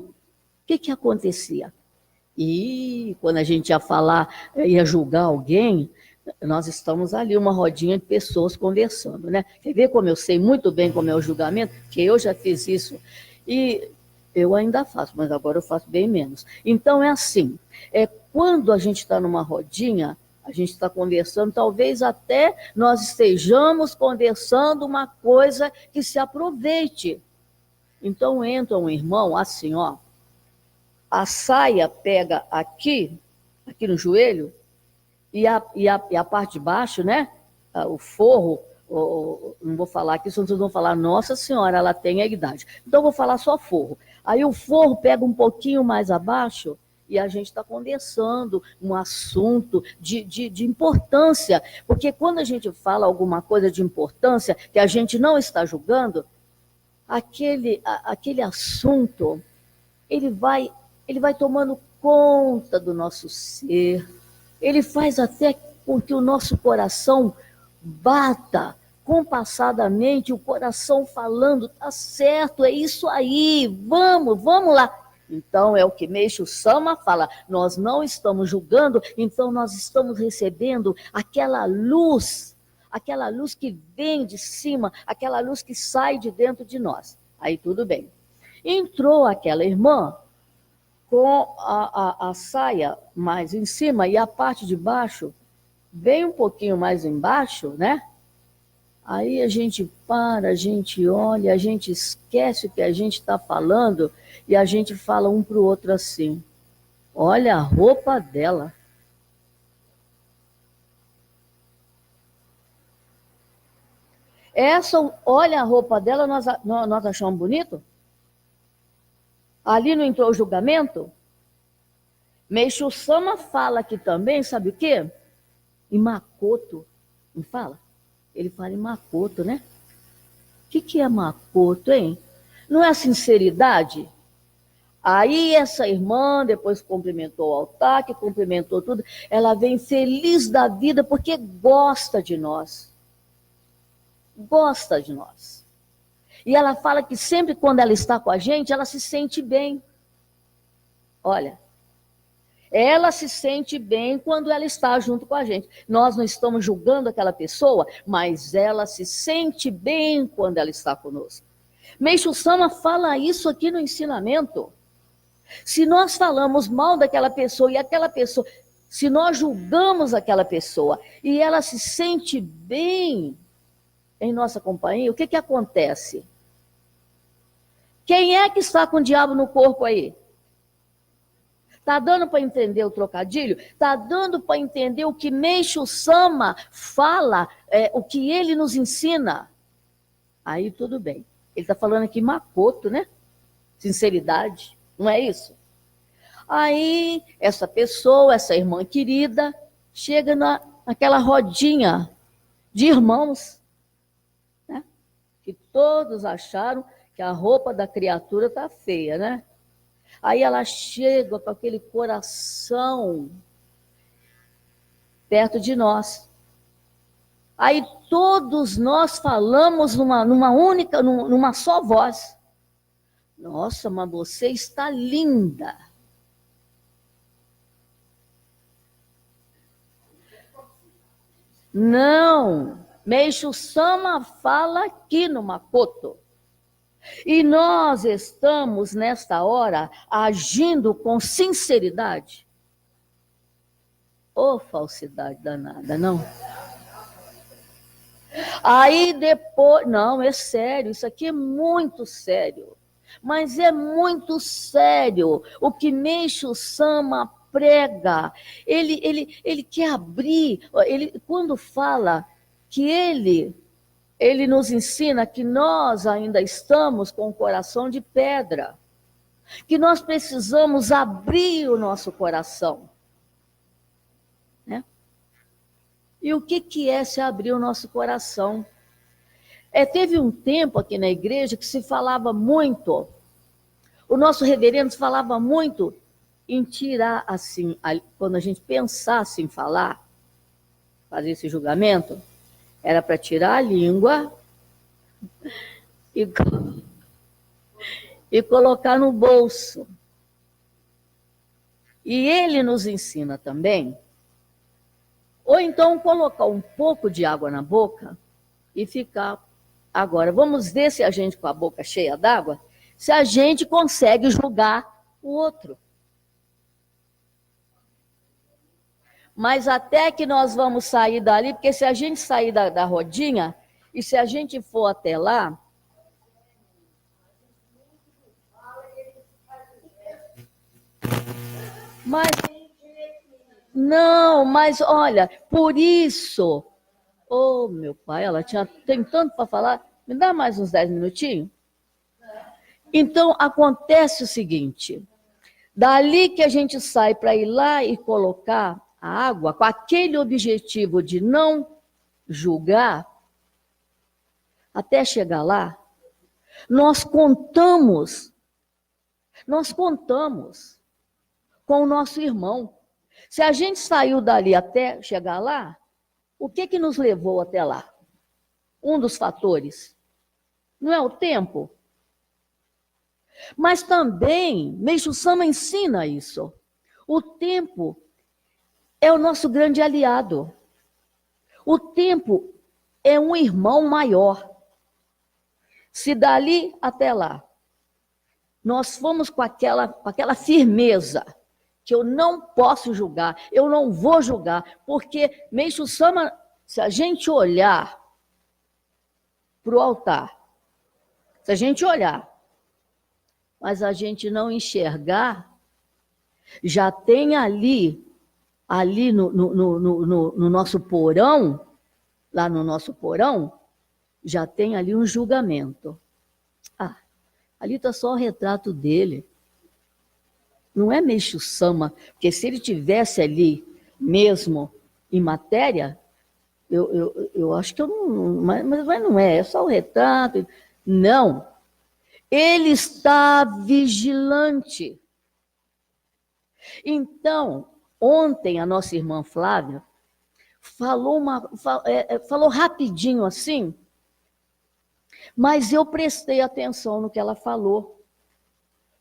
o que acontecia? E quando a gente ia falar, ia julgar alguém, nós estamos ali, uma rodinha de pessoas conversando, né? Quer ver como eu sei muito bem como é o julgamento? Que eu já fiz isso. E eu ainda faço, mas agora eu faço bem menos. Então, é assim, quando a gente está numa rodinha, a gente está conversando, talvez até nós estejamos conversando uma coisa que se aproveite. Então, entra um irmão assim, ó, a saia pega aqui no joelho, e a parte de baixo, né, o forro, não vou falar aqui, senão vocês vão falar, nossa senhora, ela tem a idade. Então, eu vou falar só forro. Aí o forro pega um pouquinho mais abaixo, e a gente está conversando um assunto de importância, porque quando a gente fala alguma coisa de importância, que a gente não está julgando, aquele assunto, ele vai tomando conta do nosso ser, ele faz até com que o nosso coração bata compassadamente, o coração falando, tá certo, é isso aí, vamos lá. Então, é o que Meixo Sama fala, nós não estamos julgando, então nós estamos recebendo aquela luz que vem de cima, aquela luz que sai de dentro de nós. Aí tudo bem. Entrou aquela irmã com a saia mais em cima e a parte de baixo bem um pouquinho mais embaixo, né? Aí a gente para, a gente olha, a gente esquece o que a gente está falando e a gente fala um para o outro assim, olha a roupa dela. Olha a roupa dela, nós achamos bonito? Ali não entrou o julgamento? Meixo Sama fala aqui também, sabe o quê? Em Makoto, não fala? Ele fala em Makoto, né? O que é Makoto, hein? Não é sinceridade? Aí essa irmã, depois cumprimentou o altar, que cumprimentou tudo, ela vem feliz da vida porque gosta de nós. Gosta de nós. E ela fala que sempre quando ela está com a gente, ela se sente bem. Olha, ela se sente bem quando ela está junto com a gente. Nós não estamos julgando aquela pessoa, mas ela se sente bem quando ela está conosco. Meixo Sama fala isso aqui no ensinamento. Se nós falamos mal daquela pessoa e aquela pessoa, se nós julgamos aquela pessoa e ela se sente bem em nossa companhia, o que acontece? Quem é que está com o diabo no corpo aí? Está dando para entender o trocadilho? Está dando para entender o que Meixo Sama fala, o que ele nos ensina? Aí tudo bem. Ele está falando aqui Makoto, né? Sinceridade, não é isso? Aí essa pessoa, essa irmã querida, chega naquela rodinha de irmãos, né? Que todos acharam que a roupa da criatura está feia, né? Aí ela chega com aquele coração perto de nós. Aí todos nós falamos numa só voz. Nossa, mas você está linda. Não, Meixo Sama fala aqui no Makoto. E nós estamos, nesta hora, agindo com sinceridade. Ô, falsidade danada, não? Aí depois... Não, é sério, isso aqui é muito sério. Mas é muito sério o que Meixo Sama prega. Ele quer abrir... quando fala que ele nos ensina que nós ainda estamos com o coração de pedra, que nós precisamos abrir o nosso coração. Né? E o que é se abrir o nosso coração? Teve um tempo aqui na igreja que se falava muito, o nosso reverendo falava muito em tirar, assim, quando a gente pensasse em falar, fazer esse julgamento, era para tirar a língua e colocar no bolso. E ele nos ensina também, ou então colocar um pouco de água na boca e ficar. Agora, vamos ver se a gente, com a boca cheia d'água, se a gente consegue julgar o outro. Mas até que nós vamos sair dali, porque se a gente sair da rodinha, e se a gente for até lá, mas não, mas olha, por isso, oh meu pai, ela tem tanto para falar, me dá mais uns 10 minutinhos? Então, acontece o seguinte, dali que a gente sai para ir lá e colocar a água, com aquele objetivo de não julgar, até chegar lá, nós contamos com o nosso irmão. Se a gente saiu dali até chegar lá, o que nos levou até lá? Um dos fatores. Não é o tempo? Mas também, Meixo Sama ensina isso. O tempo é o nosso grande aliado. O tempo é um irmão maior. Se dali até lá, nós fomos com aquela firmeza, que eu não posso julgar, eu não vou julgar, porque Meixo Sama, se a gente olhar para o altar, se a gente olhar, mas a gente não enxergar, já tem ali no nosso porão, lá no nosso porão, já tem ali um julgamento. Ah, ali está só o retrato dele. Não é Meixo Sama, porque se ele tivesse ali mesmo em matéria, eu acho que eu não. Mas não é só o retrato. Não. Ele está vigilante. Então, ontem a nossa irmã Flávia falou rapidinho assim, mas eu prestei atenção no que ela falou.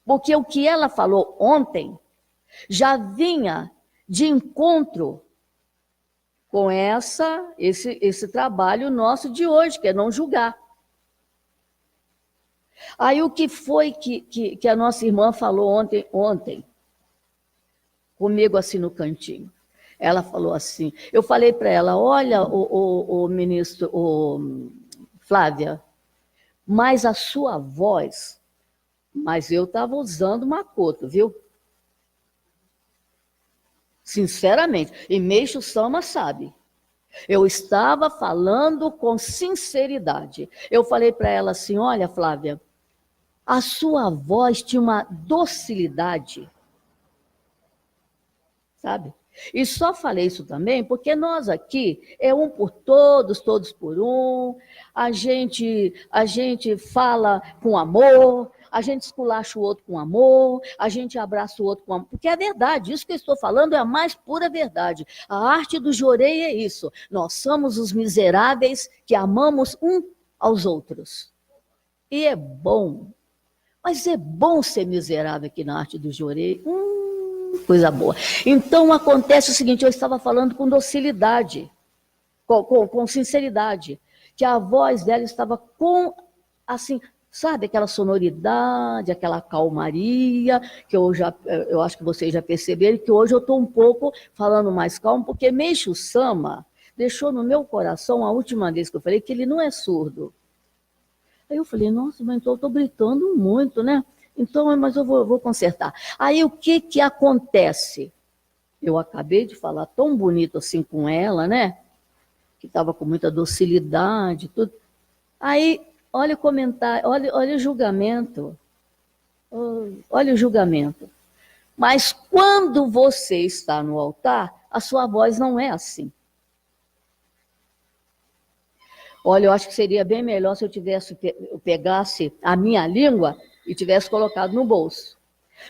Porque o que ela falou ontem já vinha de encontro com esse trabalho nosso de hoje, que é não julgar. Aí o que foi que a nossa irmã falou ontem, comigo assim no cantinho? Ela falou assim, eu falei para ela, olha, o ministro, Flávia, mas a sua voz... Mas eu estava usando macoto, viu? Sinceramente. E Meixo Sama sabe. Eu estava falando com sinceridade. Eu falei para ela assim, olha, Flávia, a sua voz tinha uma docilidade. Sabe? E só falei isso também porque nós aqui é um por todos, todos por um. A gente fala com amor, a gente esculacha o outro com amor, a gente abraça o outro com amor, porque é verdade, isso que eu estou falando é a mais pura verdade. A arte do Jorei é isso, nós somos os miseráveis que amamos um aos outros. E é bom, mas é bom ser miserável aqui na arte do Jorei, coisa boa. Então acontece o seguinte, eu estava falando com docilidade, com sinceridade, que a voz dela estava com, assim... Sabe, aquela sonoridade, aquela calmaria, que eu acho que vocês já perceberam, que hoje eu estou um pouco falando mais calmo, porque Meixo Sama deixou no meu coração, a última vez que eu falei, que ele não é surdo. Aí eu falei, nossa, mas então eu estou gritando muito, né? Então, mas eu vou consertar. Aí o que acontece? Eu acabei de falar tão bonito assim com ela, né? Que estava com muita docilidade, tudo. Aí... Olha o comentário, olha o julgamento. Olha o julgamento. Mas quando você está no altar, a sua voz não é assim. Olha, eu acho que seria bem melhor se eu pegasse a minha língua e tivesse colocado no bolso.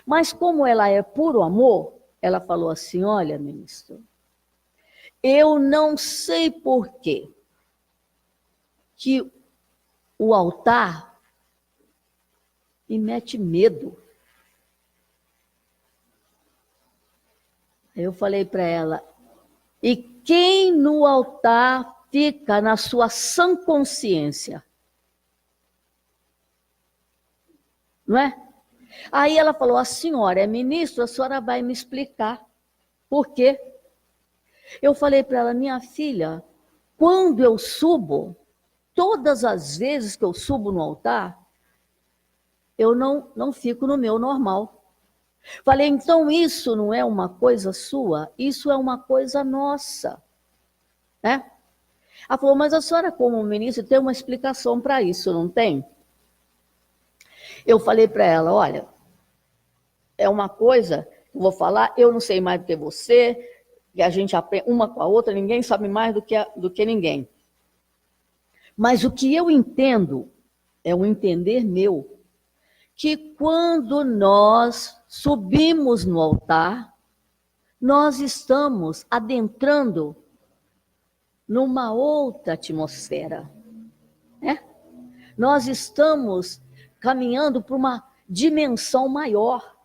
Mas como ela é puro amor, ela falou assim, olha, ministro, eu não sei por quê que o altar me mete medo. Aí eu falei para ela, e quem no altar fica na sua sã consciência? Não é? Aí ela falou, a senhora é ministra, a senhora vai me explicar por quê. Eu falei para ela, minha filha, quando eu subo, todas as vezes que eu subo no altar, eu não fico no meu normal. Falei, então isso não é uma coisa sua, isso é uma coisa nossa. Né? Ela falou, mas a senhora como ministra tem uma explicação para isso, não tem? Eu falei para ela, olha, é uma coisa, eu vou falar, eu não sei mais do que você, e a gente aprende uma com a outra, ninguém sabe mais do que ninguém. Mas o que eu entendo, é um entender meu, que quando nós subimos no altar, nós estamos adentrando numa outra atmosfera. Né? Nós estamos caminhando para uma dimensão maior.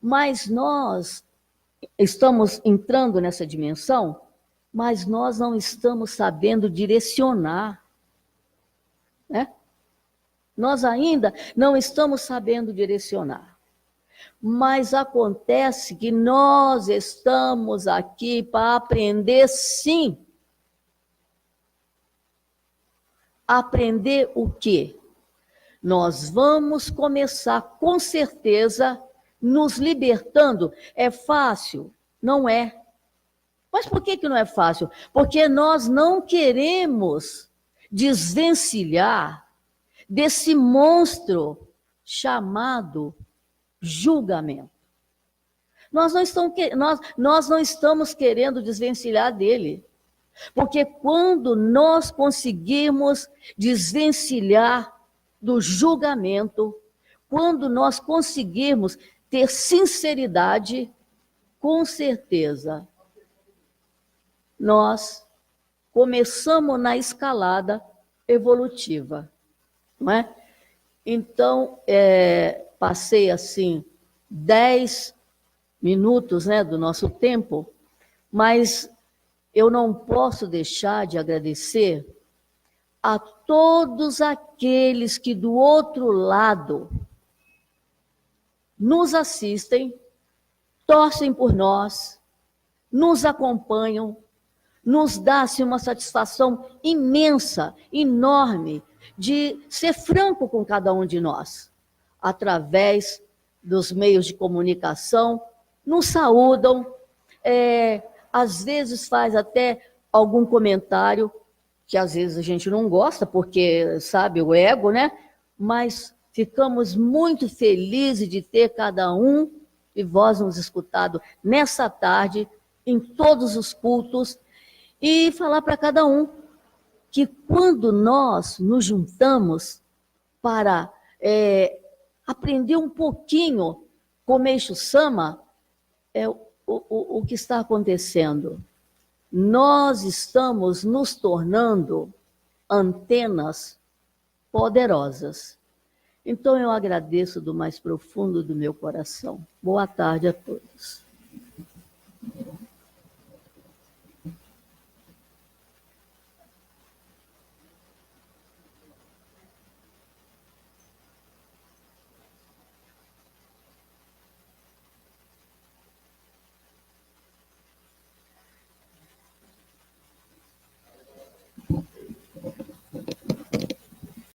Mas nós estamos entrando nessa dimensão, mas nós não estamos sabendo direcionar. Né? Nós ainda não estamos sabendo direcionar. Mas acontece que nós estamos aqui para aprender, sim. Aprender o quê? Nós vamos começar, com certeza, nos libertando. É fácil? Não é. Mas por que não é fácil? Porque nós não queremos desvencilhar desse monstro chamado julgamento. Nós não estamos querendo desvencilhar dele. Porque quando nós conseguirmos desvencilhar do julgamento, quando nós conseguirmos ter sinceridade, com certeza, nós começamos na escalada evolutiva, não é? Então, passei assim 10 minutos, né, do nosso tempo, mas eu não posso deixar de agradecer a todos aqueles que do outro lado nos assistem, torcem por nós, nos acompanham, nos dá-se uma satisfação imensa, enorme, de ser franco com cada um de nós, através dos meios de comunicação, nos saúdam, às vezes faz até algum comentário, que às vezes a gente não gosta, porque, sabe, o ego, né? Mas ficamos muito felizes de ter cada um de vós nos escutado nessa tarde, em todos os cultos, e falar para cada um que quando nós nos juntamos para aprender um pouquinho com o Meixo Sama, o que está acontecendo. Nós estamos nos tornando antenas poderosas. Então eu agradeço do mais profundo do meu coração. Boa tarde a todos.